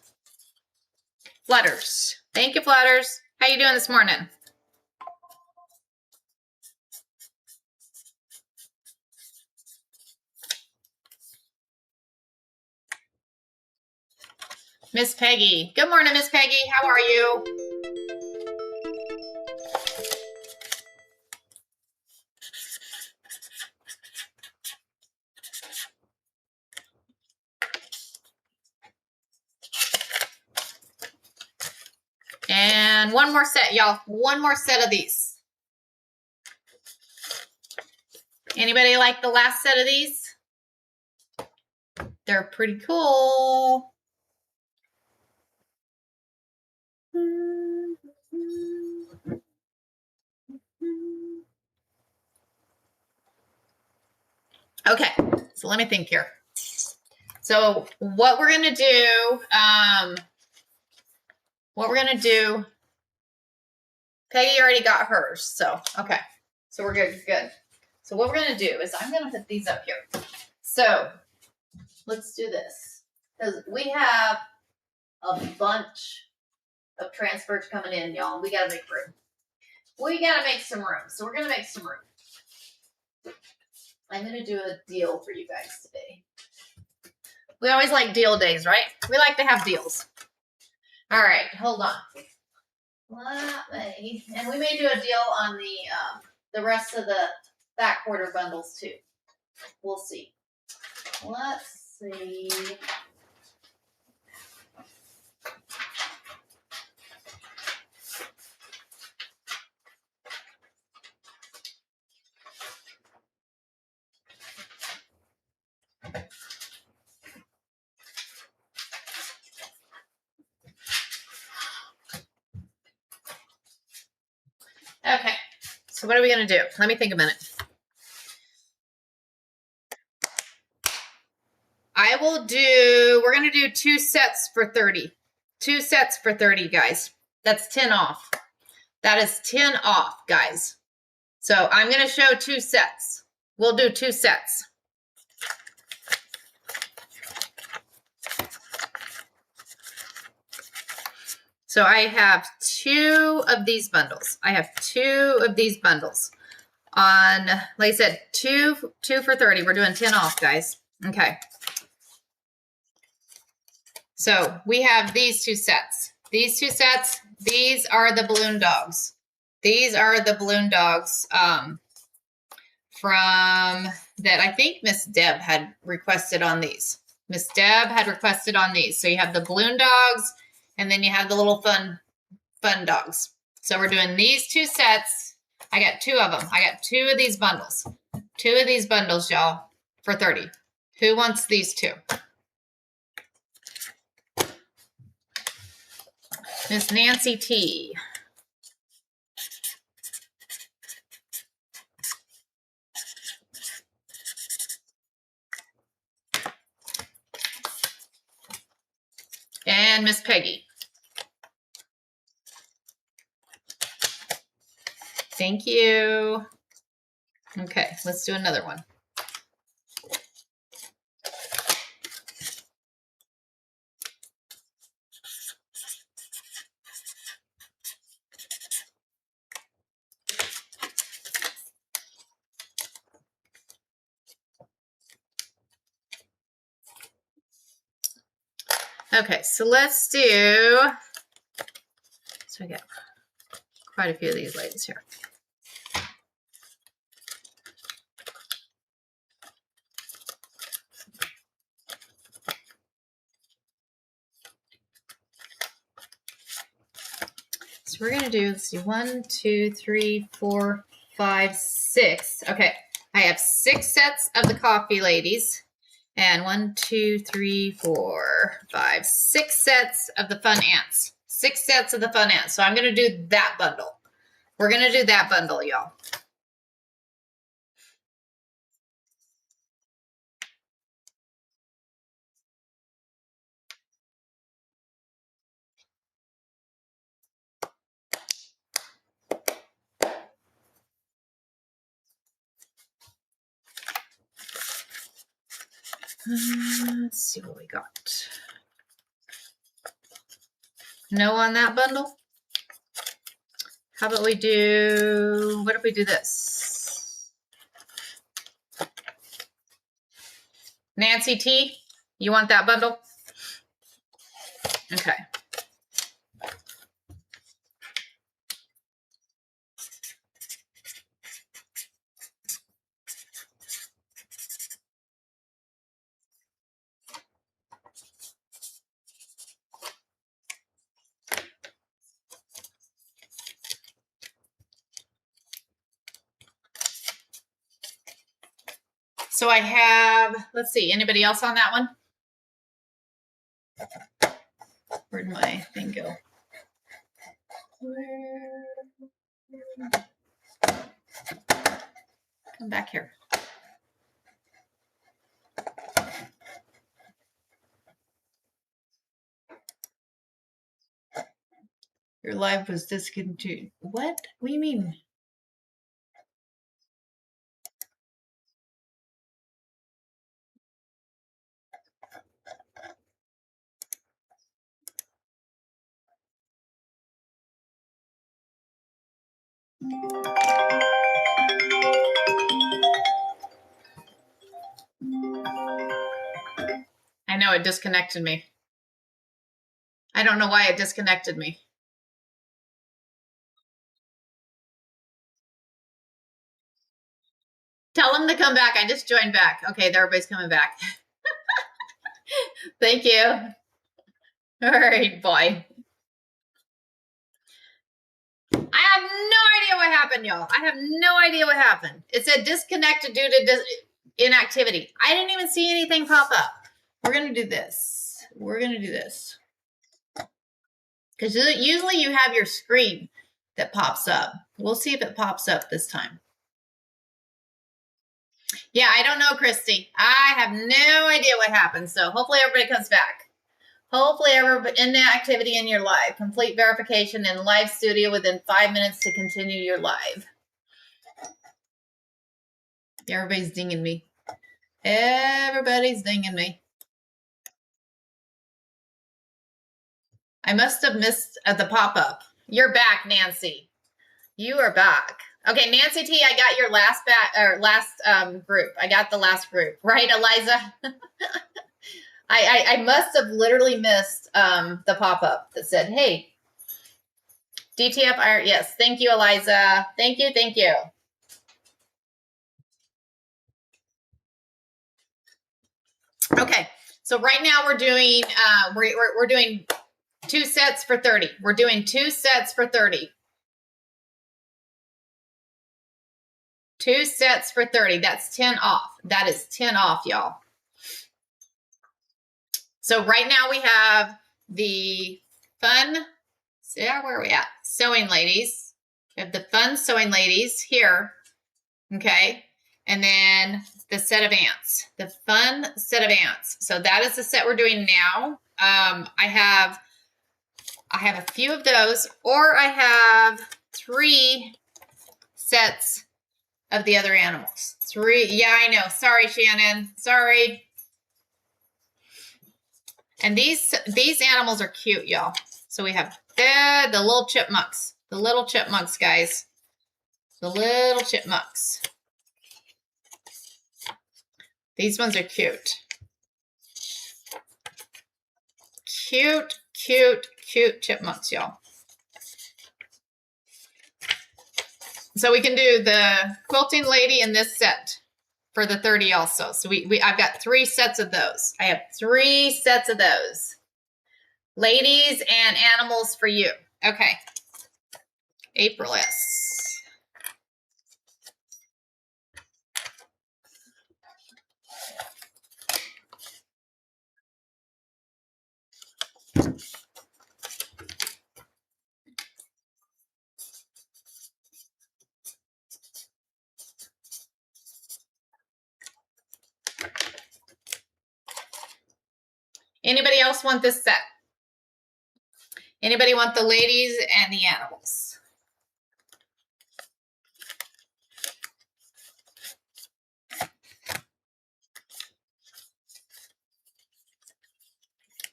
Flutters. Thank you, Flutters. How you doing this morning? Miss Peggy. Good morning, Miss Peggy. How are you? And one more set, y'all. One more set of these. Anybody like the last set of these? They're pretty cool. Okay, so let me think here. So what we're gonna do, Peggy already got hers, so okay. So we're good. So what we're gonna do is I'm gonna put these up here. So let's do this. Because we have a bunch of transfers coming in, y'all. We gotta make room. We gotta make some room. So we're gonna make some room. I'm gonna do a deal for you guys today. We always like deal days, right? We like to have deals. All right, hold on. And we may do a deal on the rest of the back quarter bundles too. We'll see. Let's see. Okay, so what are we gonna do? Let me think a minute. We're gonna do 2 sets for 30. 2 sets for 30, guys. That's 10 off. That is 10 off, guys. So I'm gonna show 2 sets. We'll do 2 sets. So I have 2 of these bundles. I have 2 of these bundles on, like I said, 2 for 30. We're doing 10 off, guys. Okay. So we have these 2 sets. These 2 sets, these are the balloon dogs. These are the balloon dogs from that I think Miss Deb had requested on these. Miss Deb had requested on these. So you have the balloon dogs and then you have the little fun dogs. So we're doing these 2 sets. I got 2 of them. I got 2 of these bundles. 2 of these bundles, y'all, for 30. Who wants these 2? Miss Nancy T. And Miss Peggy. Thank you. Okay, let's do another one. Okay, so let's do, so I got quite a few of these ladies here. So we're gonna do, let's see, 1, 2, 3, 4, 5, 6. Okay, I have 6 sets of the coffee ladies. And 1, 2, 3, 4, 5, 6 sets of the fun ants. 6 sets of the fun ants. So I'm going to do that bundle. We're going to do that bundle, y'all. Let's see what we got. No on that bundle? How about we do, what if we do this? Nancy T, you want that bundle? Okay. So I have, let's see, anybody else on that one? Where'd my thing go? Come back here. Your live was discontinued. What? What do you mean? I know it disconnected me. I don't know why it disconnected me. Tell them to come back. I just joined back. Okay, everybody's coming back. Thank you. All right, boy. I have no idea what happened, y'all. I have no idea what happened. It said disconnected due to inactivity. I didn't even see anything pop up. We're going to do this. We're going to do this. Because usually you have your screen that pops up. We'll see if it pops up this time. Yeah, I don't know, Christy. I have no idea what happened. So hopefully everybody comes back. Hopefully everybody in the activity in your live. Complete verification in live studio within 5 minutes to continue your live. Everybody's dinging me. Everybody's dinging me. I must have missed the pop-up. You're back, Nancy. You are back. Okay, Nancy T, I got your last group. I got the last group. Right, Eliza? I must have literally missed the pop-up that said, hey, DTF, yes, thank you, Eliza. Thank you, thank you. Okay, so right now we're doing, we're doing 2 sets for 30. We're doing 2 sets for 30. 2 sets for 30. That's 10 off. That is 10 off, y'all. So right now we have the fun, yeah, where are we at? Sewing ladies. We have the fun sewing ladies here. Okay. And then the set of ants, the fun set of ants. So that is the set we're doing now. I have a few of those, or I have 3 sets of the other animals. 3. Yeah, I know. Sorry, Shannon. Sorry. And these animals are cute, y'all. So we have the little chipmunks. The little chipmunks, guys. The little chipmunks. These ones are cute. Cute, cute, cute chipmunks, y'all. So we can do the quilting lady in this set for the 30 also. So I've got 3 sets of those. I have 3 sets of those. Ladies and animals for you. Okay. April S. Anybody else want this set? Anybody want the ladies and the animals?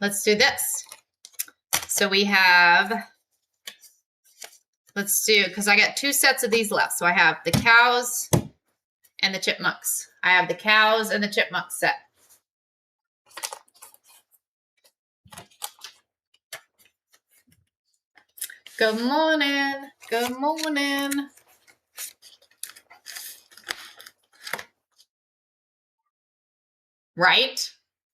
Let's do this. So we have, let's do, because I got 2 sets of these left. So I have the cows and the chipmunks. I have the cows and the chipmunks set. Good morning. Good morning. Right?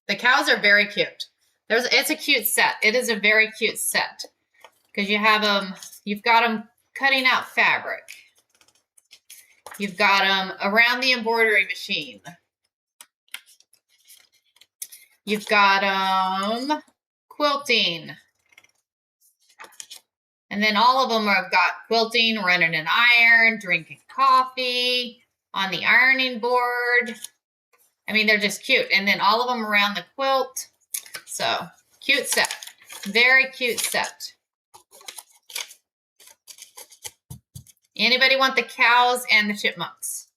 The cows are very cute. It's a cute set. It is a very cute set because you have them, you've got them cutting out fabric. You've got them around the embroidery machine. You've got quilting. And then all of them have got quilting, running an iron, drinking coffee, on the ironing board. I mean, they're just cute. And then all of them around the quilt. So, cute set. Very cute set. Anybody want the cows and the chipmunks?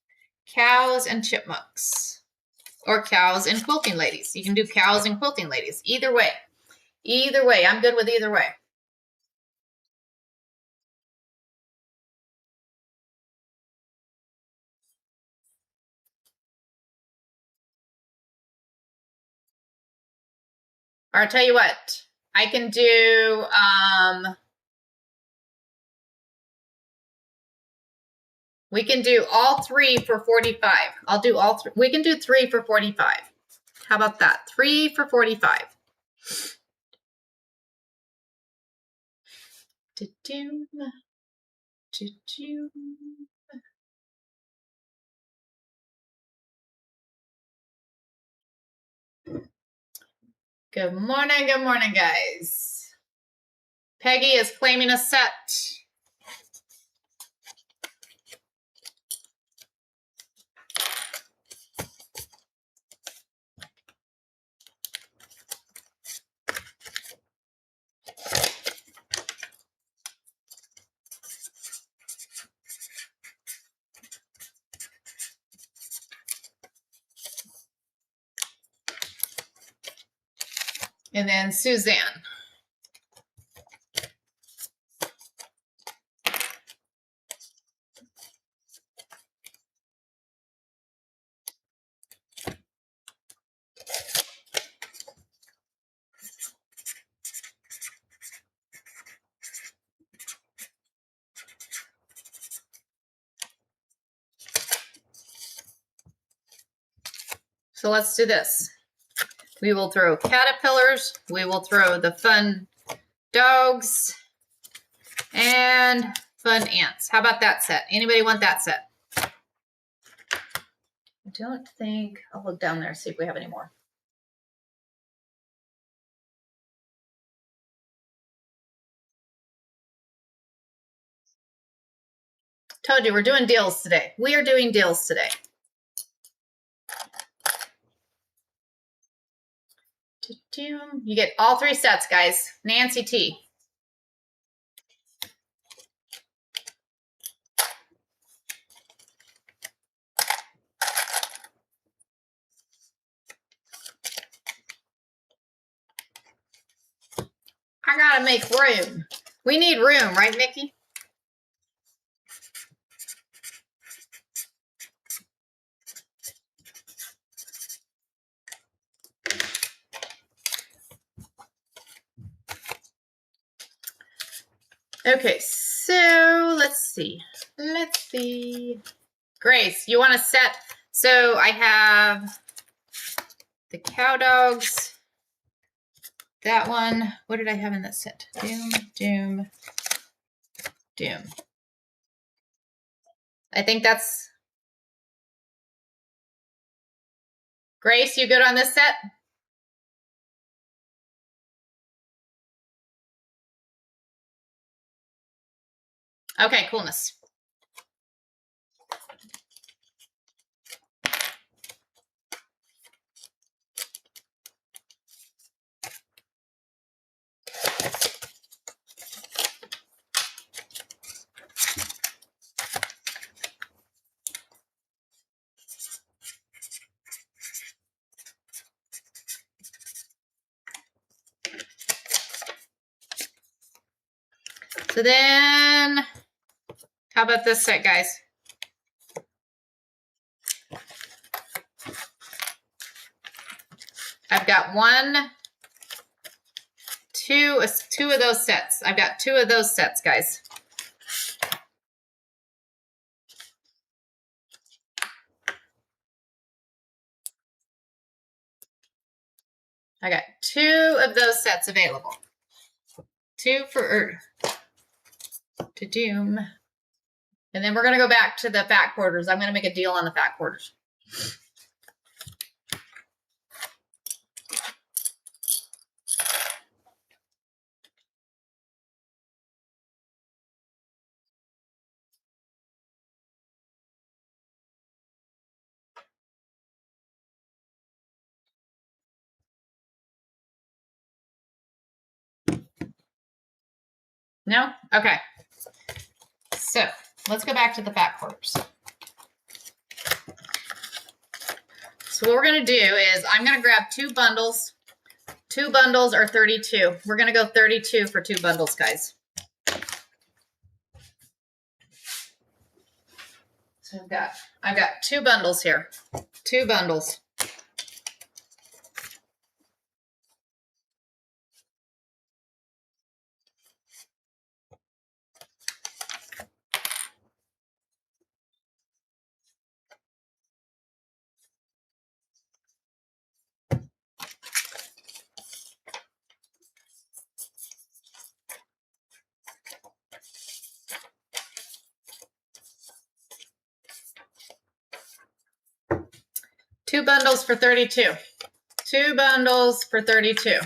Cows and chipmunks. Or cows and quilting ladies. You can do cows and quilting ladies. Either way. Either way. I'm good with either way. Or I'll tell you what. I can do... we can do all 3 for 45. I'll do all 3. We can do 3 for 45. How about that? 3 for 45. Do-do. Do-do. Good morning, guys. Peggy is claiming a set. And then Suzanne. So let's do this. We will throw caterpillars. We will throw the fun dogs and fun ants. How about that set? Anybody want that set? I don't think, I'll look down there, see if we have any more. Told you, we're doing deals today. We are doing deals today. You get all 3 sets, guys. Nancy T. I gotta make room. We need room, right, Nikki? Okay, so let's see. Grace, you want to set? So I have the cow dogs. That one. What did I have in that set? Doom. I think that's... Grace, you good on this set? Okay, coolness. So then, how about this set, guys? I've got two of those sets. I've got 2 of those sets, guys. I got 2 of those sets available. 2 for to doom. And then we're going to go back to the fat quarters. I'm going to make a deal on the fat quarters. No? Okay. So let's go back to the fat quarters. So what we're going to do is I'm going to grab 2 bundles. 2 bundles are 32. We're going to go 32 for 2 bundles, guys. So I've got 2 bundles here. 2 bundles. Two bundles for 32. 2 bundles for 32.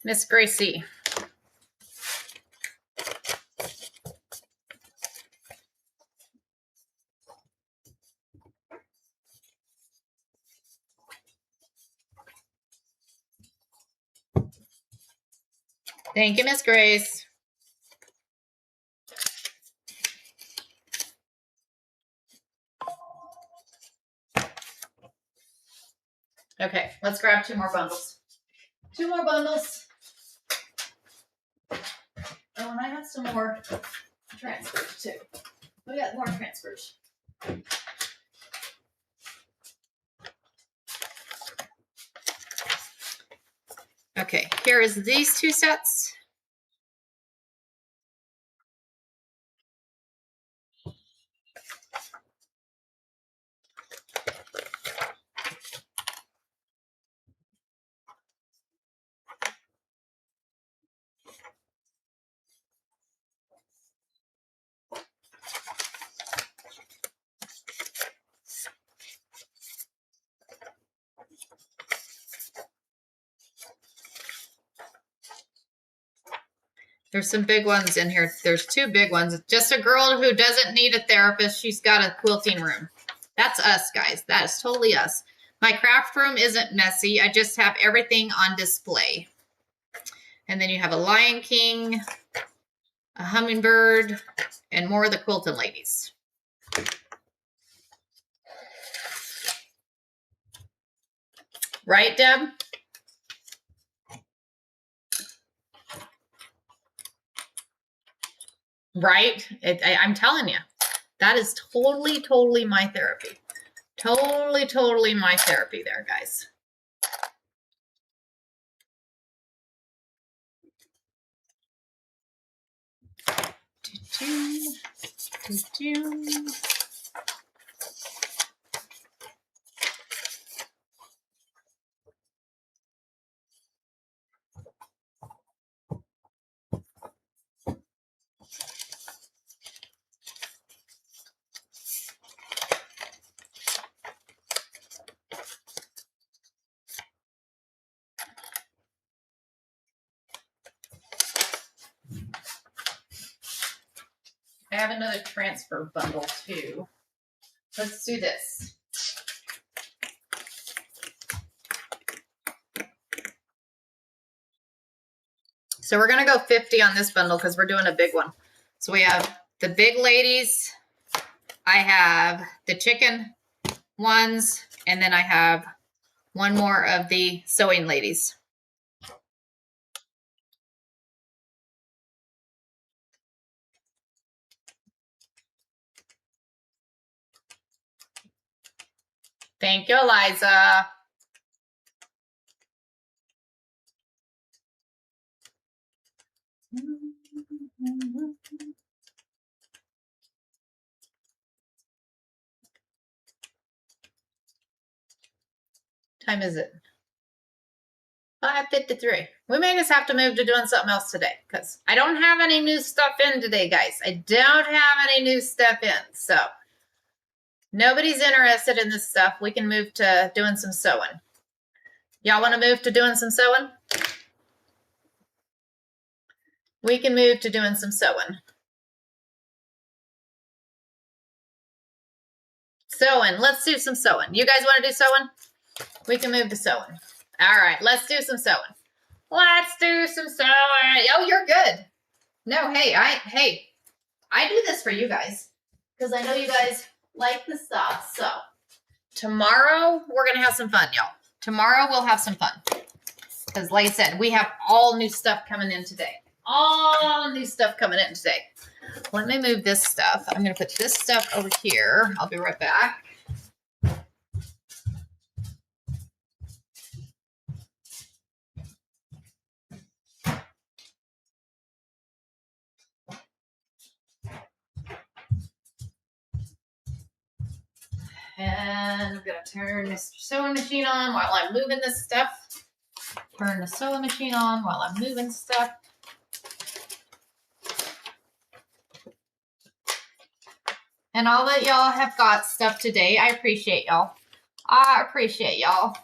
Miss Gracie. Thank you, Miss Grace. Okay, let's grab 2 more bundles. 2 more bundles. Oh, and I have some more transfers too. We got more transfers. Okay, here is these 2 sets. There's some big ones in here. There's 2 big ones. Just a girl who doesn't need a therapist. She's got a quilting room. That's us, guys. That is totally us. My craft room isn't messy. I just have everything on display. And then you have a Lion King, a hummingbird, and more of the quilting ladies. Right, Deb? Right? I'm telling you, that is totally my therapy. Totally my therapy there, guys. I have another transfer bundle too. Let's do this. So we're going to go 50 on this bundle because we're doing a big one. So we have the big ladies. I have the chicken ones. And then I have one more of the sewing ladies. Thank you, Eliza. Time is it? 5:53. We may just have to move to doing something else today because I don't have any new stuff in today, guys. I don't have any new stuff in. So nobody's interested in this stuff. We can move to doing some sewing. Y'all want to move to doing some sewing? We can move to doing some sewing. Sewing. Let's do some sewing. You guys want to do sewing? We can move to sewing. All right, let's do some sewing. Let's do some sewing. Oh, you're good. No, hey, I do this for you guys because I know you guys like the stuff. So tomorrow we're gonna have some fun, y'all. Tomorrow we'll have some fun because, like I said, we have all new stuff coming in today. All new stuff coming in today. Let me move this stuff. I'm gonna put this stuff over here. I'll be right back. And I'm gonna turn this sewing machine on while I'm moving this stuff. Turn the sewing machine on while I'm moving stuff. And all that y'all have got stuff today. I appreciate y'all. I appreciate y'all.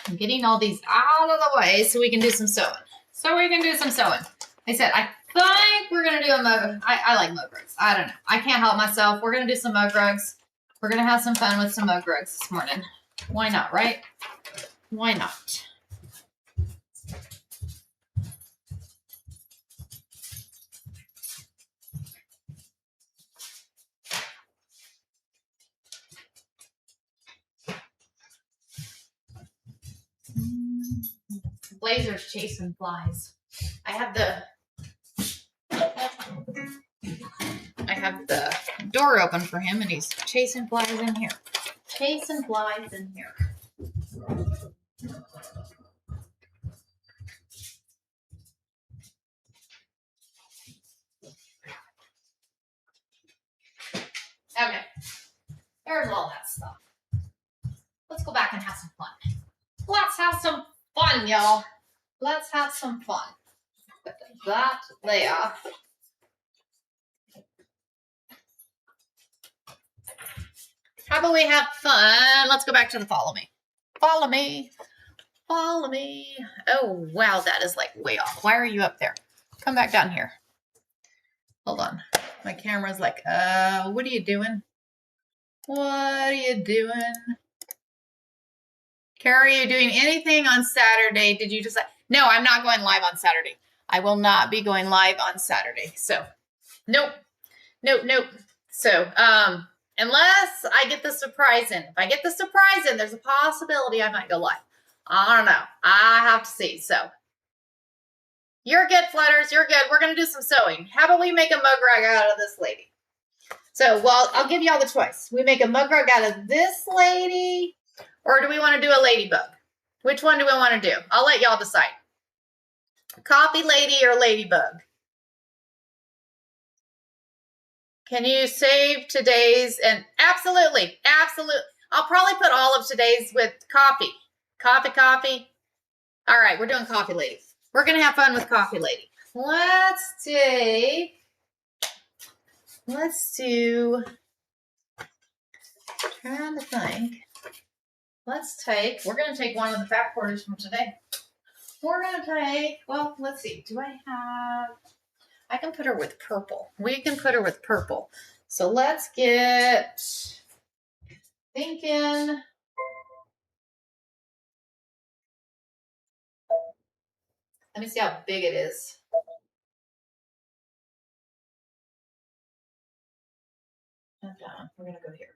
I'm getting all these out of the way so we can do some sewing. I said, I think we're going to do a mug. I like mug rugs. I don't know. I can't help myself. We're going to do some mug rugs. We're going to have some fun with some mug rugs this morning. Why not, right? Why not? Blazer's chasing flies. I have the door open for him and he's chasing flies in here. Chasing flies in here. Okay. There's all that stuff. Let's go back and have some fun. Let's have some fun, y'all. Let's have some fun. Put that there. How about we have fun? Let's go back to the follow me. Follow me. Follow me. Oh, wow, that is like way off. Why are you up there? Come back down here. Hold on. My camera's like, what are you doing? What are you doing? Carrie, are you doing anything on Saturday? Did you decide? No, I'm not going live on Saturday. I will not be going live on Saturday. So, nope. So, unless I get the surprise in. If I get the surprise in, there's a possibility I might go live. I don't know. I have to see. So, you're good, Flutters. You're good. We're going to do some sewing. How about we make a mug rug out of this lady? So, well, I'll give y'all the choice. We make a mug rug out of this lady, or do we want to do a ladybug? Which one do we want to do? I'll let y'all decide. Coffee lady or ladybug? Can you save today's? And absolutely. I'll probably put all of today's with coffee. Coffee. All right, we're doing coffee lady. We're going to have fun with coffee lady. Let's do, trying to think. We're going to take one of the fat quarters from today. We're going to take, well, let's see. I can put her with purple. We can put her with purple. So let's get thinking. Let me see how big it is. We're going to go here.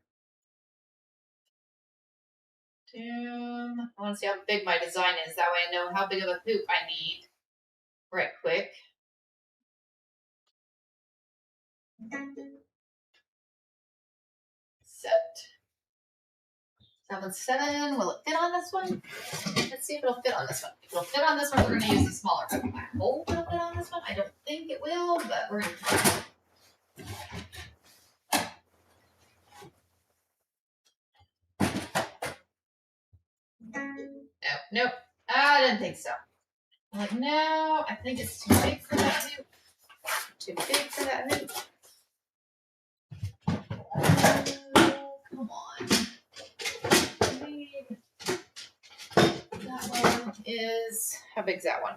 I want to see how big my design is. That way I know how big of a hoop I need. Right quick. Set. That one's 7. Will it fit on this one? Let's see if it'll fit on this one. If it'll fit on this one, we're going to use the smaller hoop. I hope it'll fit on this one. I don't think it will, but we're going to try. Nope. I didn't think so. I'm like, no, I think it's too big for that hoop. Too big for that hoop. Come on. That one is, how big's that one?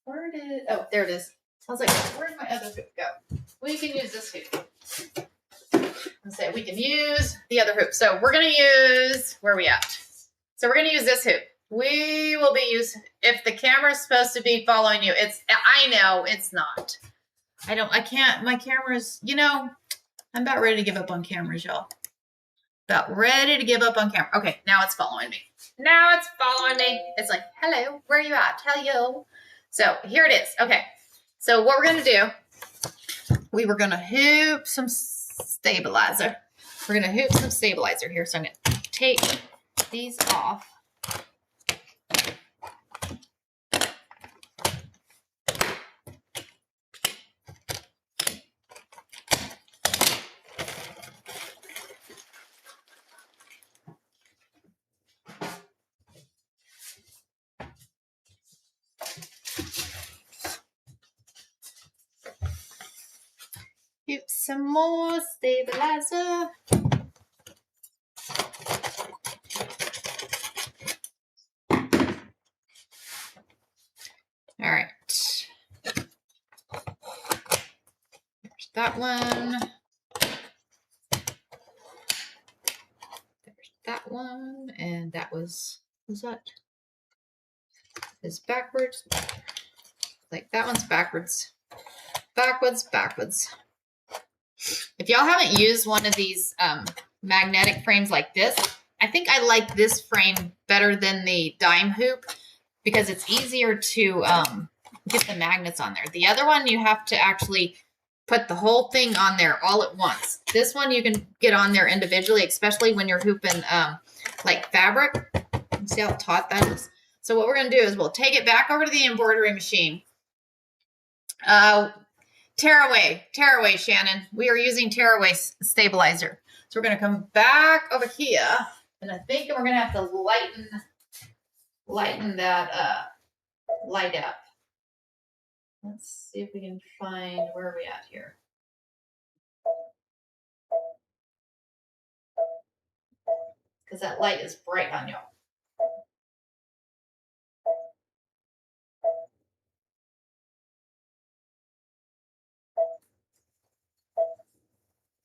Where did, oh, there it is. I was like, where'd my other hoop go? We can use this hoop. Let's say we can use the other hoop. So we're going to use, where are we at? So we're going to use this hoop. We will be using, if the camera's supposed to be following you, I know it's not. I can't, my camera's, you know, I'm about ready to give up on cameras, y'all. About ready to give up on camera. Okay, now it's following me. Now it's following me. It's like, hello, where are you at? Hello. So here it is. Okay, so what we're going to do, we were going to hoop some stabilizer. We're going to hoop some stabilizer here. So I'm going to take these off. Hoop some more stabilizer. All right. There's that one. There's that one. And that was that? Is backwards. Like that one's backwards. Backwards. If y'all haven't used one of these magnetic frames like this, I think I like this frame better than the dime hoop because it's easier to get the magnets on there. The other one, you have to actually put the whole thing on there all at once. This one you can get on there individually, especially when you're hooping like fabric. See how taut that is? So what we're going to do is we'll take it back over to the embroidery machine. Tearaway, Shannon. We are using tearaway stabilizer. So we're going to come back over here, and I think we're going to have to lighten that light up. Let's see if we can find, where are we at here? Because that light is bright on you.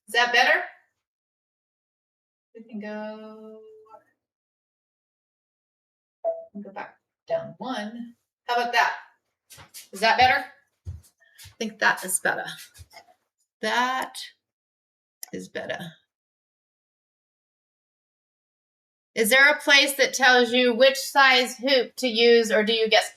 Is that better? We can go back down 1. How about that? Is that better? I think that is better. That is better. Is there a place that tells you which size hoop to use, or do you guess?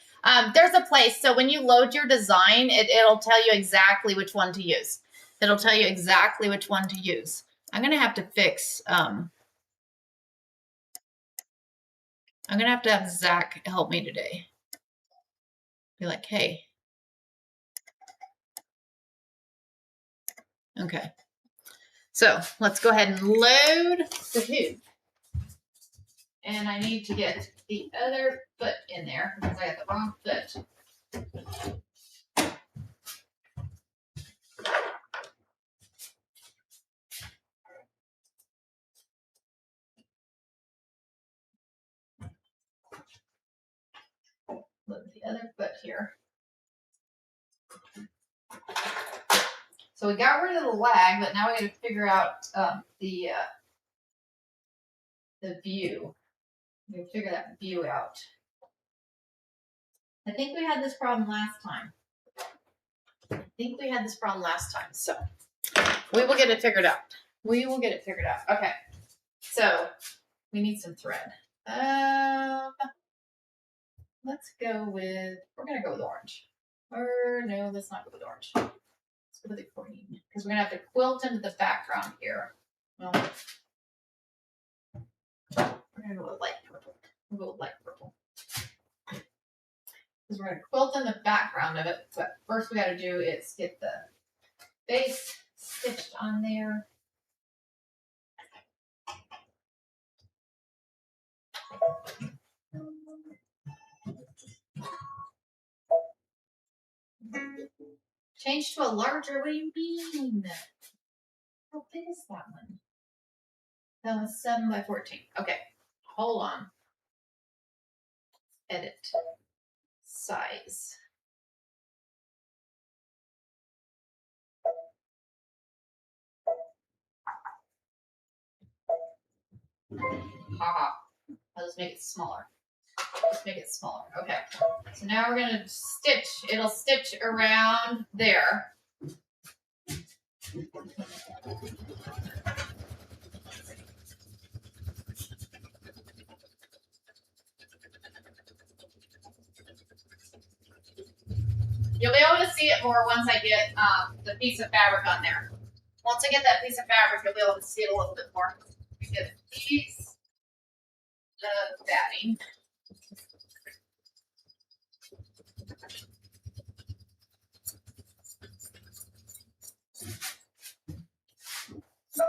There's a place. So when you load your design, it'll tell you exactly which one to use. It'll tell you exactly which one to use. I'm going to have to fix, I'm going to have Zach help me today. Be like, hey. Okay. So let's go ahead and load the hoop. And I need to get the other foot in there because I got the wrong foot. Look at the other foot here. So we got rid of the lag, but now we got to figure out the view. We got to figure that view out. I think we had this problem last time. So we will get it figured out. Okay. So we need some thread. Let's go with, we're going to go with orange. Or no, let's not go with orange. Let's go with the green. Because we're going to have to quilt into the background here. Well, We're gonna go with light purple. We'll go with light purple. Because we're gonna quilt in the background of it, but first we gotta do is get the base stitched on there. Change to a larger, what do you mean? How big is that one? That was 7 by 14. Okay, hold on. Edit. Size. Haha. I'll just make it smaller. Just make it smaller. Okay. So now we're gonna stitch. It'll stitch around there. You'll be able to see it more once I get the piece of fabric on there. Once I get that piece of fabric, you'll be able to see it a little bit more. We get a piece of batting. So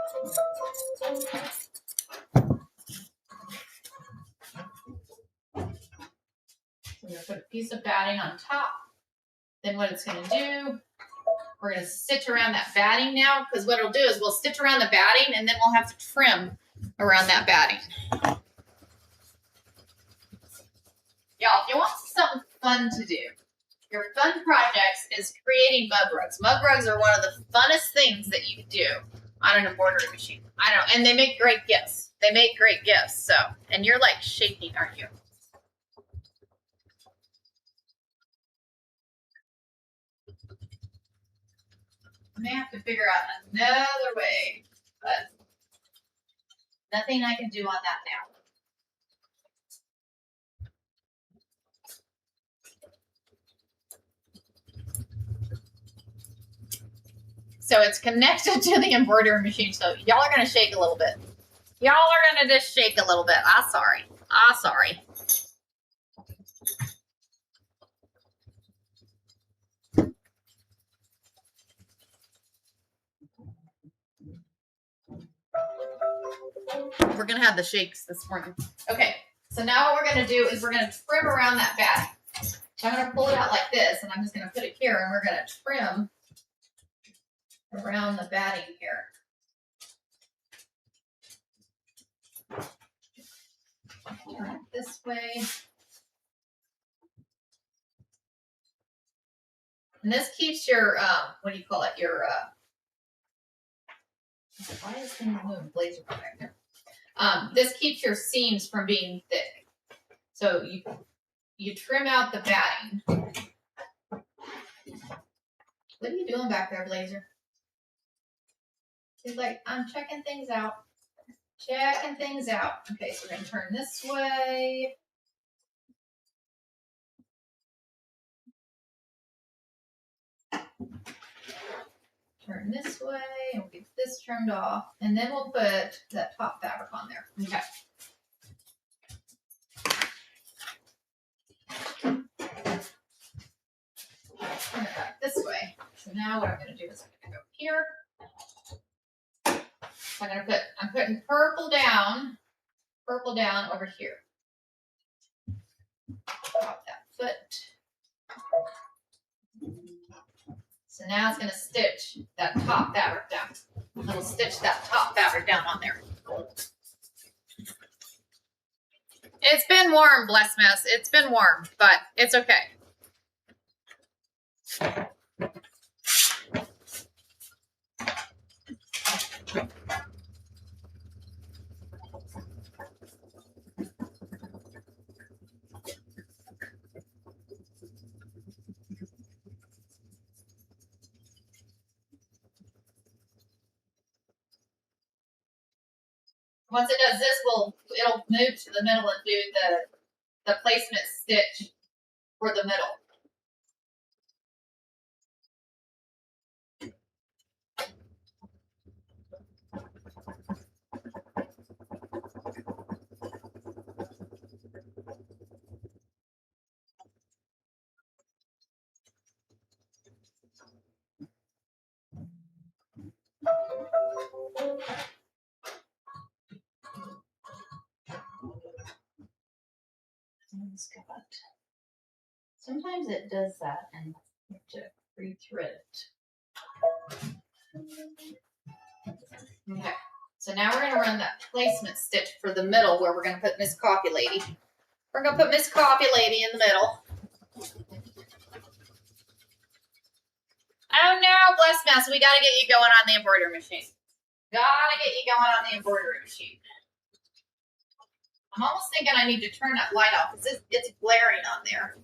we're going to put a piece of batting on top. Then what it's going to do, we're going to stitch around that batting now, because what it'll do is we'll stitch around the batting and then we'll have to trim around that batting. Y'all, if you want something fun to do, your fun projects is creating mug rugs. Mug rugs are one of the funnest things that you can do on an embroidery machine. I know, and they make great gifts. They make great gifts. So, and you're like shaking, aren't you? I may have to figure out another way, but nothing I can do on that now. So it's connected to the embroidery machine. So y'all are going to shake a little bit. Y'all are going to just shake a little bit. I'm sorry. I'm sorry. We're going to have the shakes this morning. Okay. So now what we're going to do is we're going to trim around that batting. So I'm going to pull it out like this, and I'm just going to put it here, and we're going to trim around the batting here. Turn it this way. And this keeps your, what do you call it? Your, why is things moving? Blazer back there. This keeps your seams from being thick. So you trim out the batting. What are you doing back there, Blazer? He's like, I'm checking things out. Checking things out. Okay, so we're going to turn this way. Turn this way, and we'll get this trimmed off. And then we'll put that top fabric on there. Okay. Turn it back this way. So now what I'm going to do is I'm going to go here. I'm putting purple down over here. Pop that foot. So now it's going to stitch that top fabric down. It'll stitch that top fabric down on there. It's been warm, bless mess. It's been warm, but it's okay. Once it does this, it'll move to the middle and do the placement stitch for the middle. Sometimes it does that and you have to re-thread it. Okay, so now we're going to run that placement stitch for the middle where we're going to put Miss Coffee Lady. We're going to put Miss Coffee Lady in the middle. Oh no, bless mess. We got to get you going on the embroidery machine. Gotta get you going on the embroidery machine. I'm almost thinking I need to turn that light off because it's blaring on there.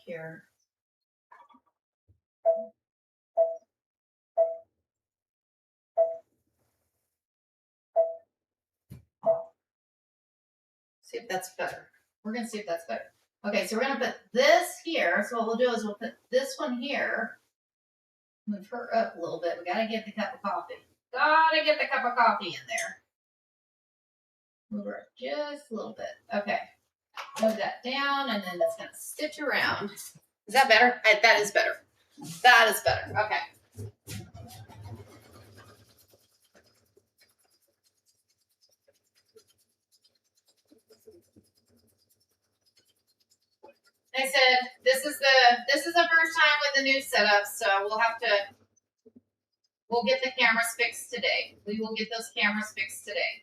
Here. See if that's better. We're going to see if that's better. Okay, so we're going to put this here. So what we'll do is we'll put this one here. Move her up a little bit. We got to get the cup of coffee. Got to get the cup of coffee in there. Move her up just a little bit. Okay. Move that down, and then it's going to stitch around. Is that better? That is better. That is better. Okay. I said this is the first time with the new setup, so we'll get the cameras fixed today. We will get those cameras fixed today.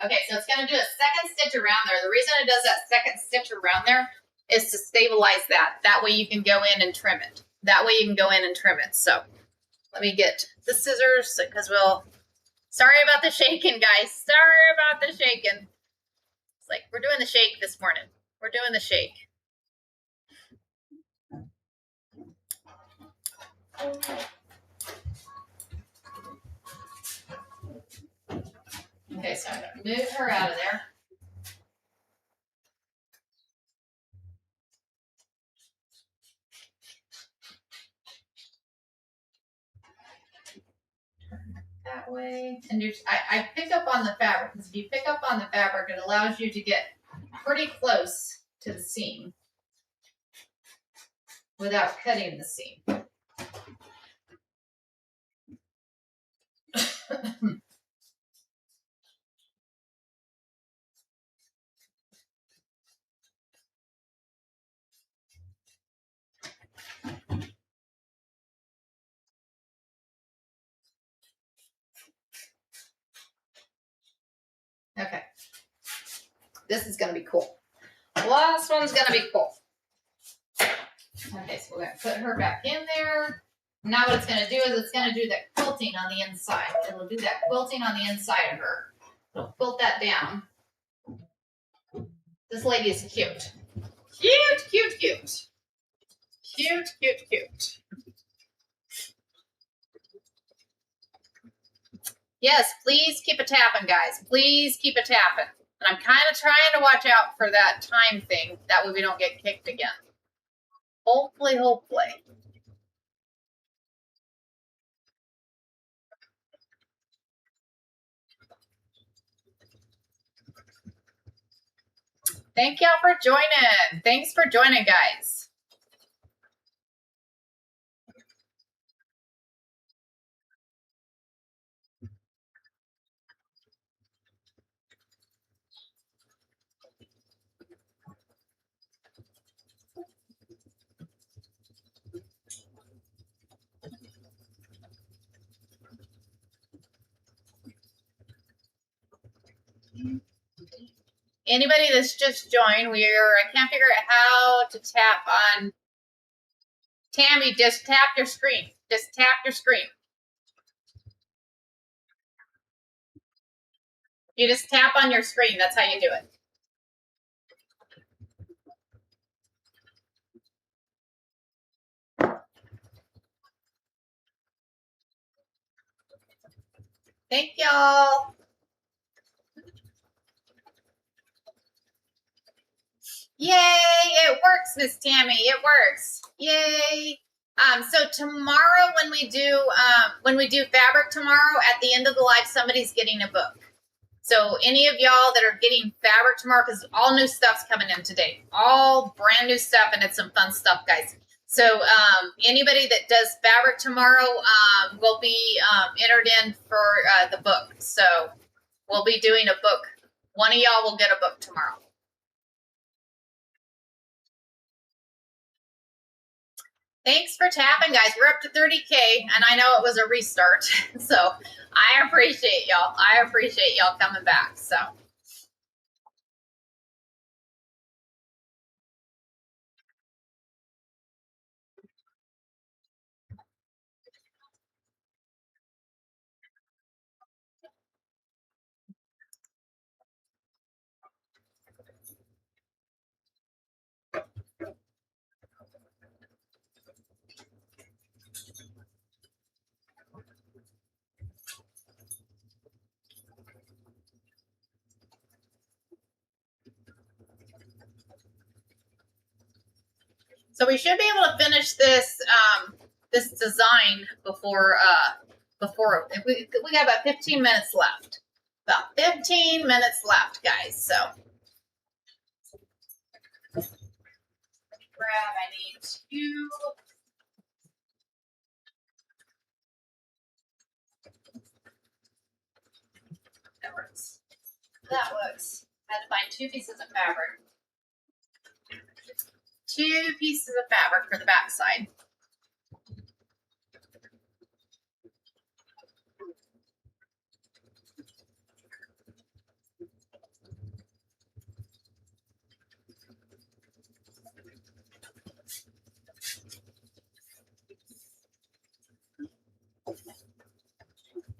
Okay, so it's going to do a second stitch around there. The reason it does that second stitch around there is to stabilize that. That way you can go in and trim it. That way you can go in and trim it. So let me get the scissors because sorry about the shaking, guys. Sorry about the shaking. It's like we're doing the shake this morning. We're doing the shake. Okay, so I'm going to move her out of there. That way. And I pick up on the fabric because if you pick up on the fabric, it allows you to get pretty close to the seam without cutting the seam. Okay. This is going to be cool. Last one's going to be cool. Okay, so we're going to put her back in there. Now what it's going to do is it's going to do that quilting on the inside. It'll do that quilting on the inside of her. It'll quilt that down. This lady is cute. Cute, cute, cute. Cute, cute, cute. Yes, please keep a tapping, guys. Please keep a tapping. And I'm kind of trying to watch out for that time thing. That way we don't get kicked again. Hopefully, hopefully. Thank y'all for joining. Thanks for joining, guys. Anybody that's just joined, I can't figure out how to tap on. Tammy, just tap your screen. Just tap your screen. You just tap on your screen. That's how you do it. Thank y'all. Yay, it works, Miss Tammy. It works. Yay. So tomorrow when we do fabric tomorrow, at the end of the live, somebody's getting a book. So any of y'all that are getting fabric tomorrow, because all new stuff's coming in today, all brand new stuff, and it's some fun stuff, guys. So anybody that does fabric tomorrow will be entered in for the book. So we'll be doing a book. One of y'all will get a book tomorrow. Thanks for tapping, guys. We're up to 30K, and I know it was a restart. So I appreciate y'all. I appreciate y'all coming back. So we should be able to finish this this design before we got about 15 minutes left. About 15 minutes left, guys. So I need two. That works. That works. I had to find 2 pieces of fabric. 2 pieces of fabric for the back side.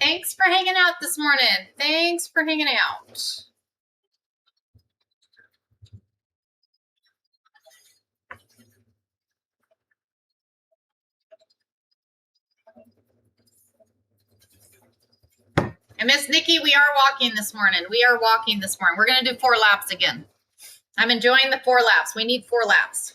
Thanks for hanging out this morning. Thanks for hanging out. And Miss Nikki, we are walking this morning. We are walking this morning. We're going to do 4 laps again. I'm enjoying the 4 laps. We need 4 laps.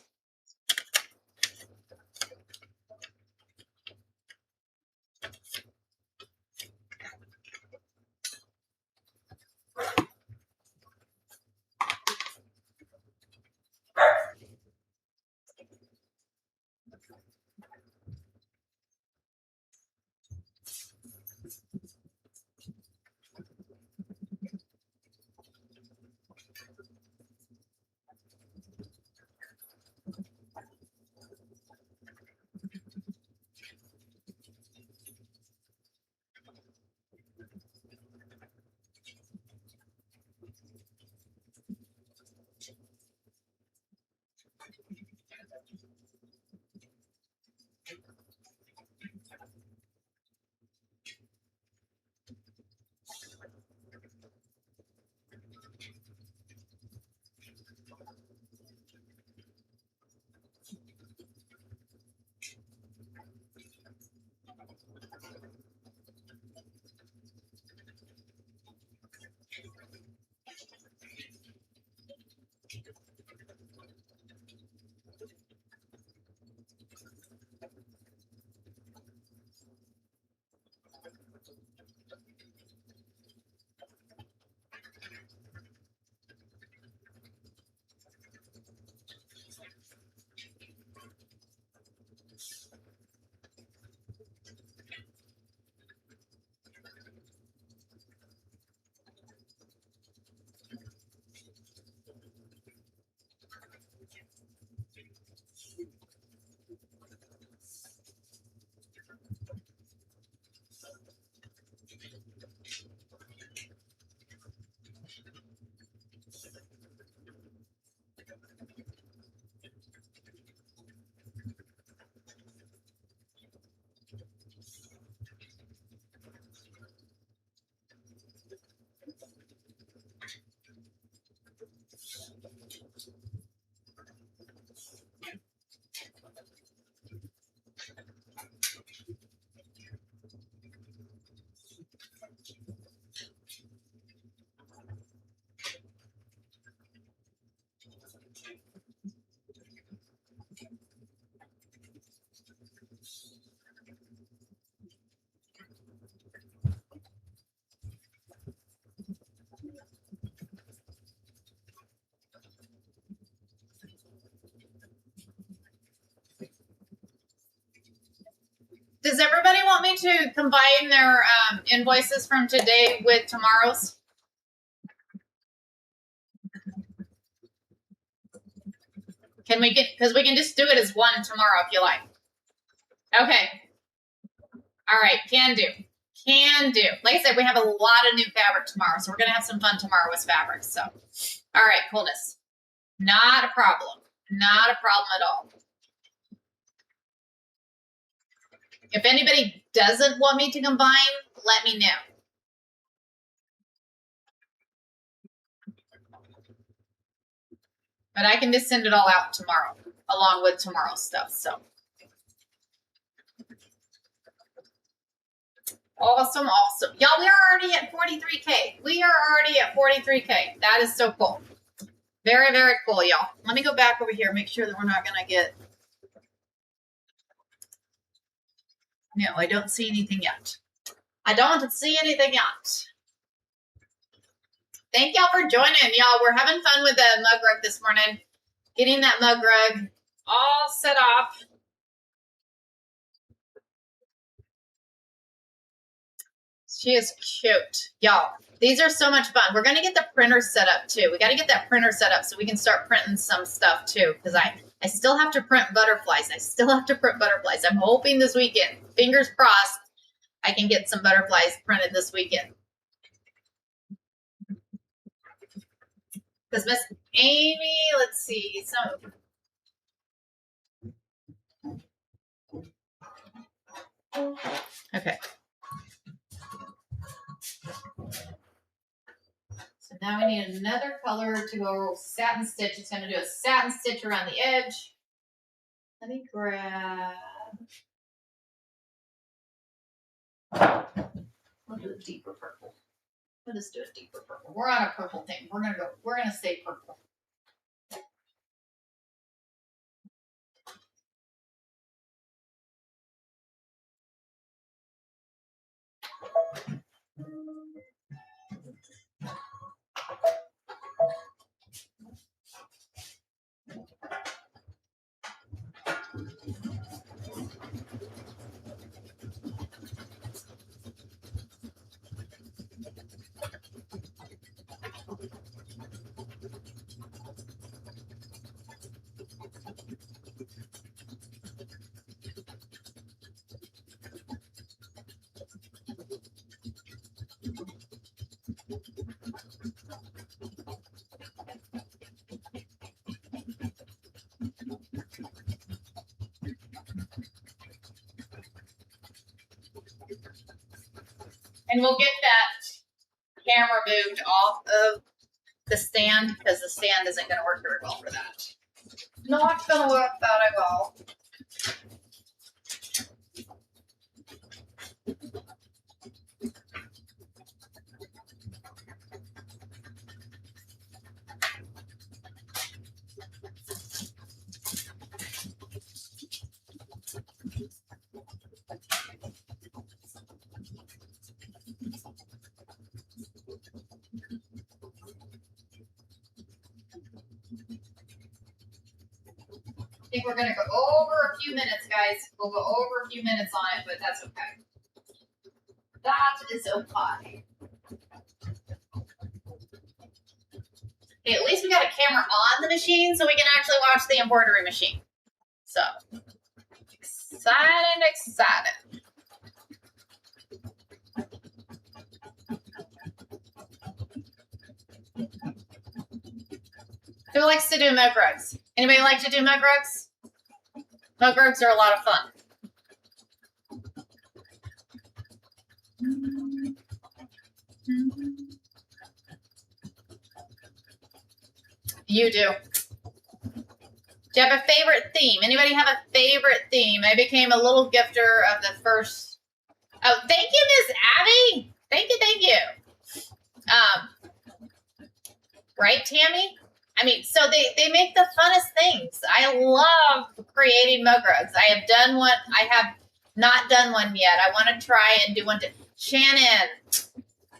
Does everybody want me to combine their invoices from today with tomorrow's? Can we get, because we can just do it as one tomorrow if you like. Okay. All right, can do. Can do. Like I said, we have a lot of new fabric tomorrow, so we're going to have some fun tomorrow with fabric. So, all right, coolness. Not a problem. Not a problem at all. If anybody doesn't want me to combine, let me know. But I can just send it all out tomorrow, along with tomorrow's stuff. So awesome, awesome. Y'all, we are already at 43K. We are already at 43K. That is so cool. Very, very cool, y'all. Let me go back over here, make sure that we're not going to get... No, I don't see anything yet. I don't see anything yet. Thank y'all for joining, y'all. We're having fun with the mug rug this morning. Getting that mug rug all set up. She is cute. Y'all, these are so much fun. We're going to get the printer set up, too. We got to get that printer set up so we can start printing some stuff, too, because I still have to print butterflies. I still have to print butterflies. I'm hoping this weekend, fingers crossed, I can get some butterflies printed this weekend. Because Miss Amy, let's see, okay. So now we need another color to go satin stitch. It's going to do a satin stitch around the edge. Let me grab. We'll do a deeper purple. We'll just do a deeper purple. We're on a purple thing. We're gonna stay purple. And we'll get that camera moved off of the stand because the stand isn't going to work very well for that. Not going to work that at all. I think we're going to go over a few minutes, guys. We'll go over a few minutes on it, but that's okay. That is okay. Okay, at least we got a camera on the machine so we can actually watch the embroidery machine. So, excited, excited. Who likes to do mug rugs? Anybody like to do mug rugs? Mug rugs are a lot of fun. You do. Do you have a favorite theme? Anybody have a favorite theme? I became a little gifter of the first. Oh, thank you, Miss Abby. Thank you, thank you. Right, Tammy? I mean, so they make the funnest things. I love creating mug rugs. I have done one. I have not done one yet. I want to try and do one. Shannon,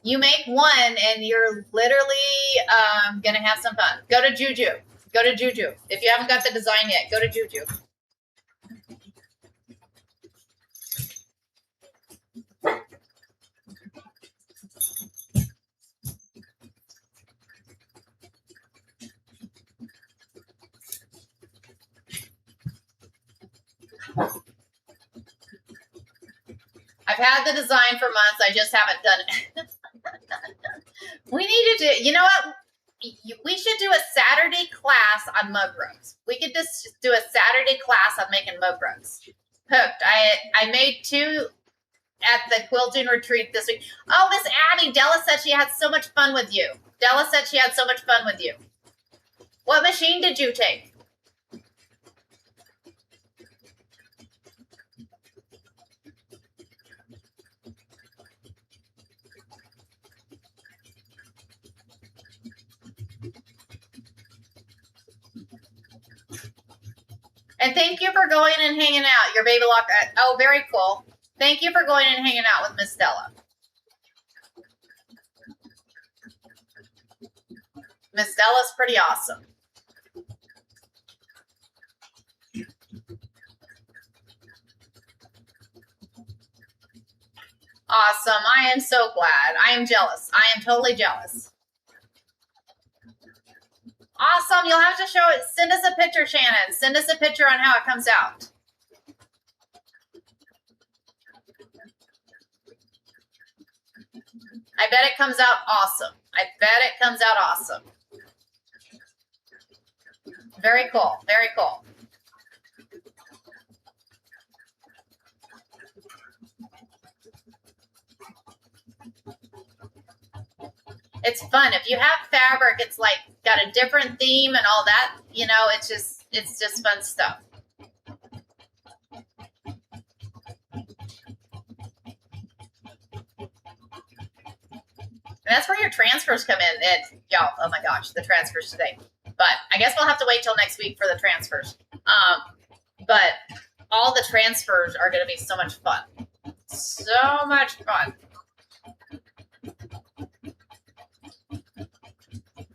you make one and you're literally going to have some fun. Go to Juju. Go to Juju. If you haven't got the design yet, go to Juju. I've had the design for months. I just haven't done it. We need to do, you know what? We should do a Saturday class on mug rugs. We could just do a Saturday class on making mug rugs. Hooked. I made 2 at the quilting retreat this week. Oh, Miss Abby, Della said she had so much fun with you. Della said she had so much fun with you. What machine did you take? And thank you for going and hanging out. Your baby lock. Oh, very cool. Thank you for going and hanging out with Miss Della. Miss Della's pretty awesome. Awesome. I am so glad. I am jealous. I am totally jealous. Awesome. You'll have to show it. Send us a picture, Shannon. Send us a picture on how it comes out. I bet it comes out awesome. I bet it comes out awesome. Very cool. Very cool. It's fun. If you have fabric, it's like got a different theme and all that, you know, it's just fun stuff. And that's where your transfers come in. And y'all, oh my gosh, the transfers today. But I guess we'll have to wait till next week for the transfers. But all the transfers are going to be so much fun. So much fun.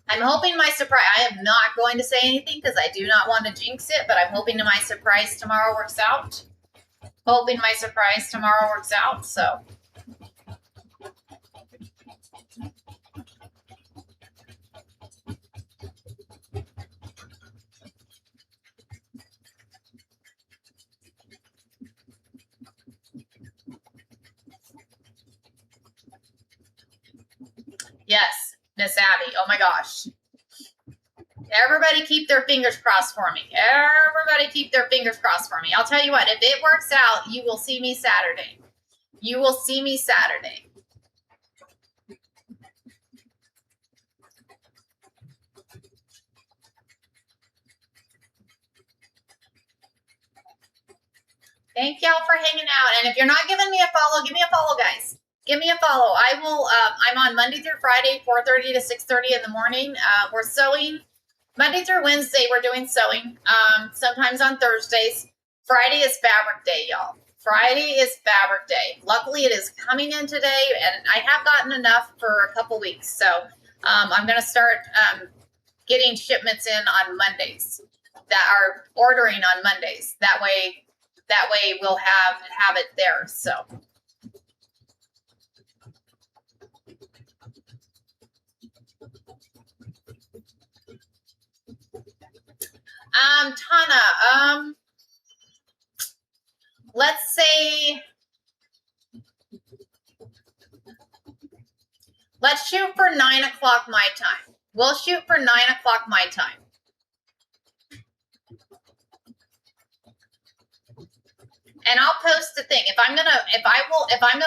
I'm hoping my surprise, I am not going to say anything because I do not want to jinx it, but I'm hoping my surprise tomorrow works out. Hoping my surprise tomorrow works out, so. Yes, Miss Abby. Oh my gosh. Everybody keep their fingers crossed for me. Everybody keep their fingers crossed for me. I'll tell you what, if it works out, you will see me Saturday. You will see me Saturday. Thank y'all for hanging out. And if you're not giving me a follow, give me a follow, guys. Give me a follow. I will. I'm on Monday through Friday, 4:30 to 6:30 in the morning. We're sewing. Monday through Wednesday, we're doing sewing. Sometimes on Thursdays. Friday is fabric day, y'all. Friday is fabric day. Luckily, it is coming in today, and I have gotten enough for a couple weeks. So I'm going to start getting shipments in on Mondays that are ordering on Mondays. That way we'll have it there. So. Tana, let's say, let's shoot for 9 o'clock my time. We'll shoot for 9 o'clock my time. And I'll post the thing. If I'm gonna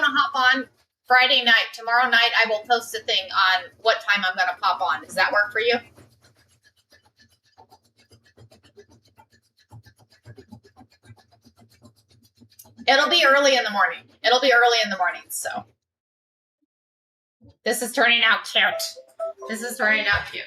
hop on Friday night, tomorrow night, I will post a thing on what time I'm gonna pop on. Does that work for you? It'll be early in the morning. It'll be early in the morning, so. This is turning out cute. This is turning out cute.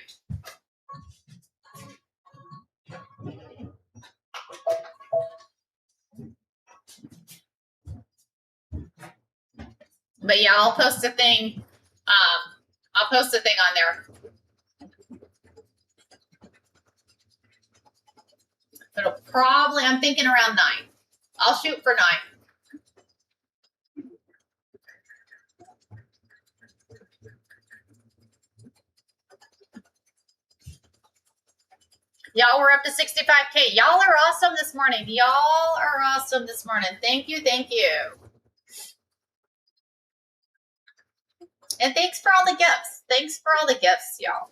But yeah, I'll post a thing. I'll post a thing on there. It'll probably, I'm thinking around 9. I'll shoot for 9. Y'all, we're up to 65K. Y'all are awesome this morning. Y'all are awesome this morning. Thank you. Thank you. And thanks for all the gifts. Thanks for all the gifts, y'all.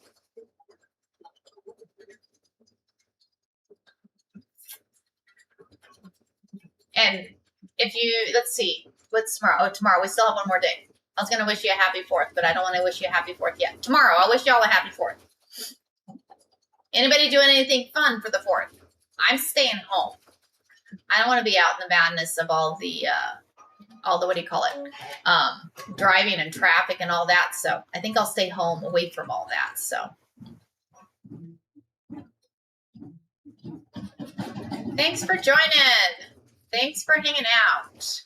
And if you, let's see, what's tomorrow? Oh, tomorrow. We still have one more day. I was going to wish you a happy 4th, but I don't want to wish you a happy 4th yet. Tomorrow, I'll wish y'all a happy 4th. Anybody doing anything fun for the 4th? I'm staying home. I don't want to be out in the madness of all the, what do you call it? Driving and traffic and all that. So I think I'll stay home away from all that. So thanks for joining. Thanks for hanging out.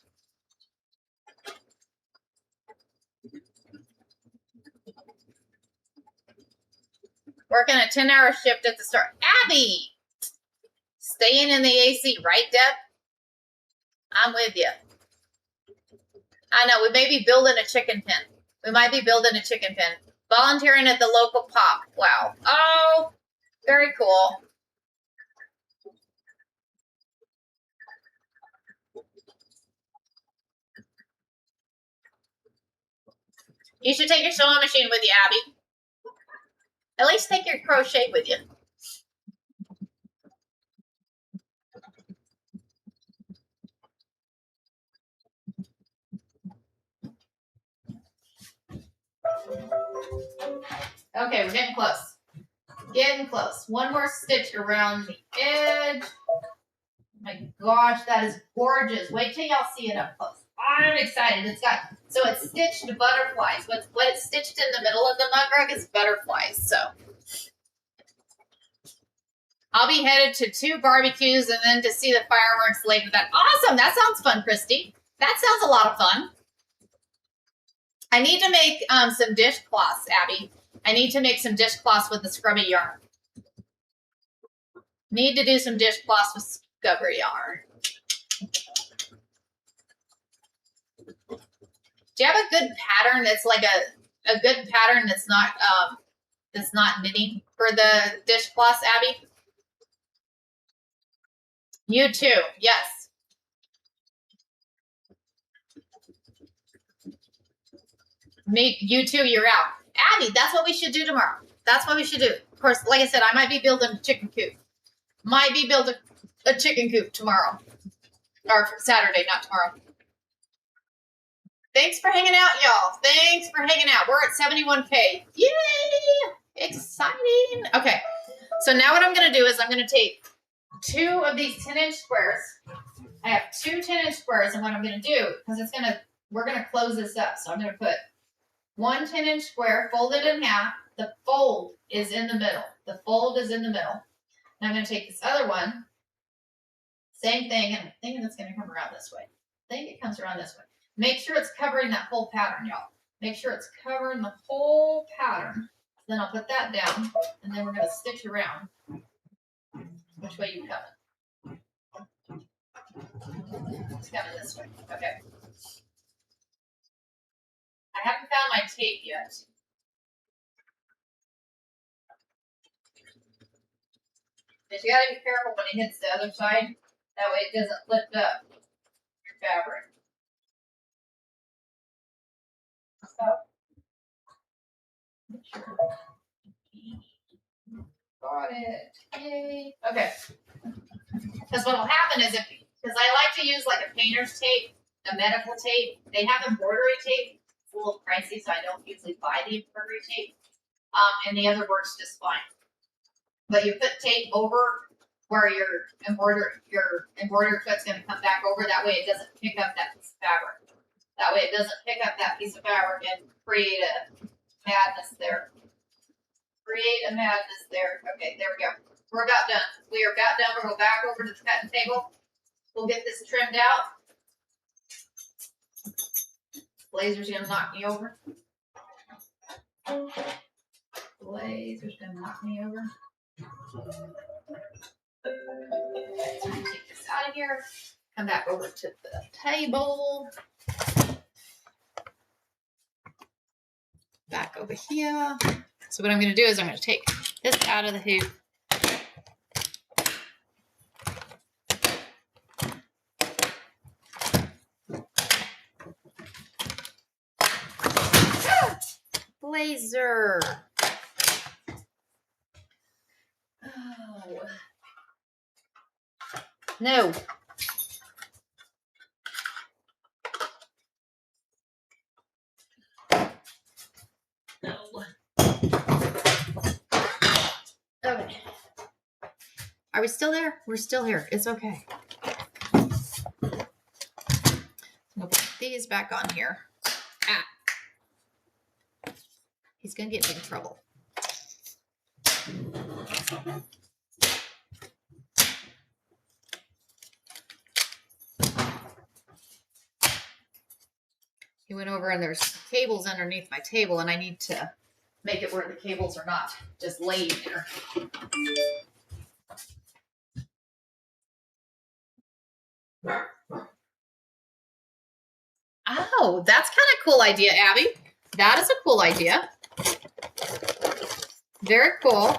Working a 10-hour shift at the store. Abby, staying in the AC, right, Deb? I'm with you. I know, we may be building a chicken pen. We might be building a chicken pen. Volunteering at the local pop. Wow. Oh, very cool. You should take your sewing machine with you, Abby. At least take your crochet with you. Okay, we're getting close. Getting close. One more stitch around the edge. My gosh, that is gorgeous. Wait till y'all see it up close. I'm excited. So it's stitched butterflies. What it's stitched in the middle of the mug rug is butterflies. So I'll be headed to 2 barbecues and then to see the fireworks later. Awesome. That sounds fun, Christy. That sounds a lot of fun. I need to make some dishcloths, Abby. I need to make some dishcloths with the scrubby yarn. Need to do some dishcloths with scrubby yarn. Do you have a good pattern that's like a good pattern that's not knitting for the dishcloths, Abby? You too, yes. You too, you're out. Abby, that's what we should do tomorrow. That's what we should do. Of course, like I said, I might be building a chicken coop. Might be building a chicken coop tomorrow. Or Saturday, not tomorrow. Thanks for hanging out, y'all. Thanks for hanging out. We're at 71K. Yay! Exciting. Okay, so now what I'm going to do is I'm going to take 2 of these 10-inch squares. I have 2 10-inch squares, and what I'm going to do, because we're going to close this up. So I'm going to put 1 10-inch square folded in half. The fold is in the middle. The fold is in the middle. And I'm going to take this other one. Same thing, and I'm thinking it's going to come around this way. I think it comes around this way. Make sure it's covering that whole pattern, y'all. Make sure it's covering the whole pattern. Then I'll put that down, and then we're going to stitch around. Which way you coming? It's coming this way. Okay. I haven't found my tape yet. But you gotta be careful when it hits the other side. That way it doesn't lift up your fabric. So, make sure. Got it. Yay. Okay. Because what will happen is because I like to use like a painter's tape, a medical tape. They have embroidery tape. It's a little pricey, so I don't usually buy the embroidery tape. And the other works just fine. But you put tape over where your embroidered foot's going to come back over. That way it doesn't pick up that piece of fabric. That way it doesn't pick up that piece of fabric and create a madness there. Create a madness there. Okay, there we go. We're about done. We are about done. We'll go back over to the cutting table. We'll get this trimmed out. Blazer's going to knock me over. Blazer's going to knock me over. So I'm going to take this out of here. Come back over to the table. Back over here. So what I'm going to do is I'm going to take this out of the hoop. blazer. Oh. No. No. Okay. Are we still there? We're still here. It's okay. We'll put these back on here. Ah. He's going to get me in trouble. He went over and there's cables underneath my table and I need to make it where the cables are not just laying there. Oh, that's kind of a cool idea, Abby. That is a cool idea. Very cool.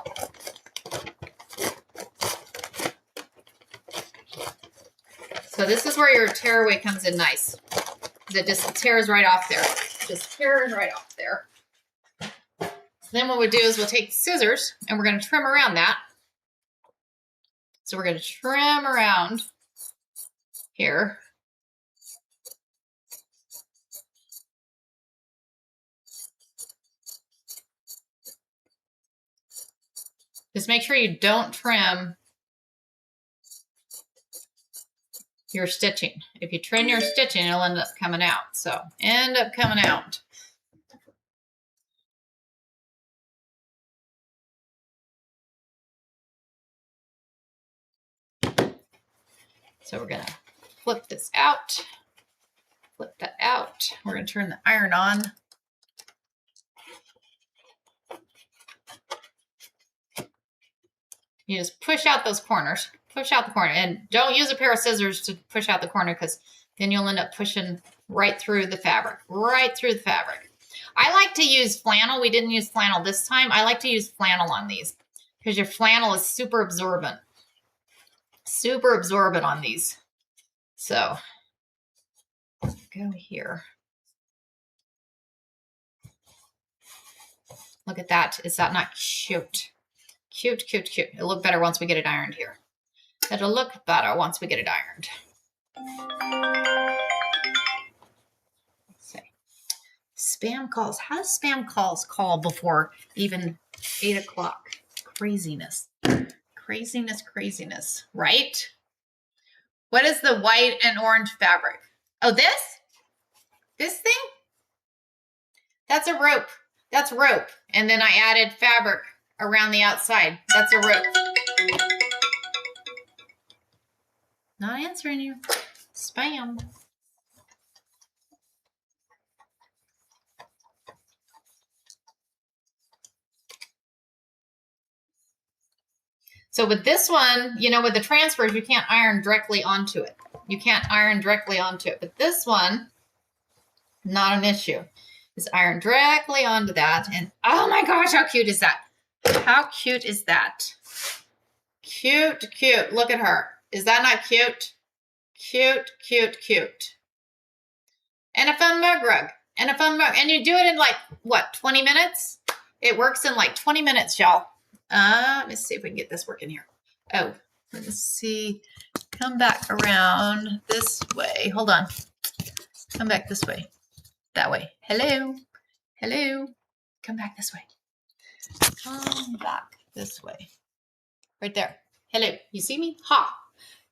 So this is where your tearaway comes in nice. It just tears right off there. Just tears right off there. So then what we'll do is we'll take scissors and we're going to trim around that. So we're going to trim around here. Just make sure you don't trim your stitching. If you trim your stitching, it'll end up coming out. So end up coming out. So we're going to flip this out. Flip that out. We're going to turn the iron on. You just push out those corners. Push out the corner. And don't use a pair of scissors to push out the corner because then you'll end up pushing right through the fabric. Right through the fabric. I like to use flannel. We didn't use flannel this time. I like to use flannel on these because your flannel is super absorbent. Super absorbent on these. So, go here. Look at that. Is that not cute? Cute, cute, cute. It'll look better once we get it ironed here. It'll look better once we get it ironed. Let's see. Spam calls. How does spam calls call before even 8 o'clock? Craziness. Craziness, craziness. Right? What is the white and orange fabric? Oh, this? This thing? That's a rope. That's rope. And then I added fabric around the outside. That's a rope. Not answering you. Spam. So with this one, you know, with the transfers, you can't iron directly onto it. You can't iron directly onto it. But this one, not an issue. It's iron directly onto that. And oh my gosh, how cute is that? How cute is that? Cute, cute. Look at her. Is that not cute? Cute, cute, cute. And a fun mug rug. And a fun mug. And you do it in like, what, 20 minutes? It works in like 20 minutes, y'all. Let's see if we can get this working here. Oh, let's see. Come back around this way. Hold on. Come back this way. That way. Hello. Hello. Come back this way. Come back this way. Right there. Hello. You see me? Ha.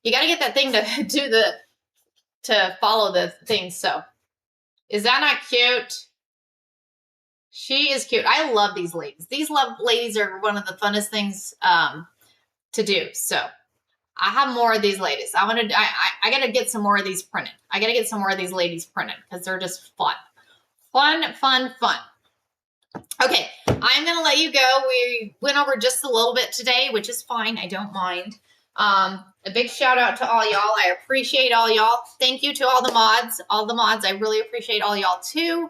You got to get that thing to do to follow the thing. So is that not cute? She is cute. I love these ladies. These ladies are one of the funnest things to do. So I have more of these ladies. I got to get some more of these printed. I got to get some more of these ladies printed because they're just fun. Fun, fun, fun. Okay, I'm going to let you go. We went over just a little bit today, which is fine. I don't mind. A big shout out to all y'all. I appreciate all y'all. Thank you to all the mods. All the mods. I really appreciate all y'all too.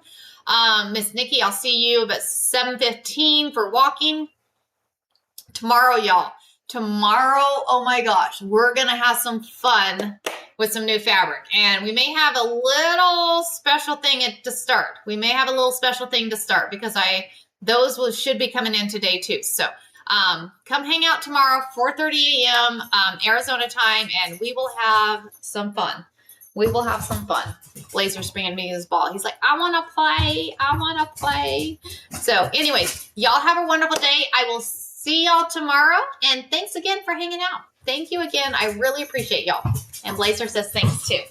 Miss Nikki, I'll see you about 7:15 for walking. Tomorrow, y'all. tomorrow, oh my gosh, we're going to have some fun with some new fabric. And we may have a little special thing to start. We may have a little special thing to start because those should be coming in today too. So come hang out tomorrow, 4:30 a.m. Arizona time, and we will have some fun. We will have some fun. Blazer's bringing me his ball. He's like, I want to play. I want to play. So anyways, y'all have a wonderful day. I will see y'all tomorrow. And thanks again for hanging out. Thank you again. I really appreciate y'all. And Blazer says thanks too.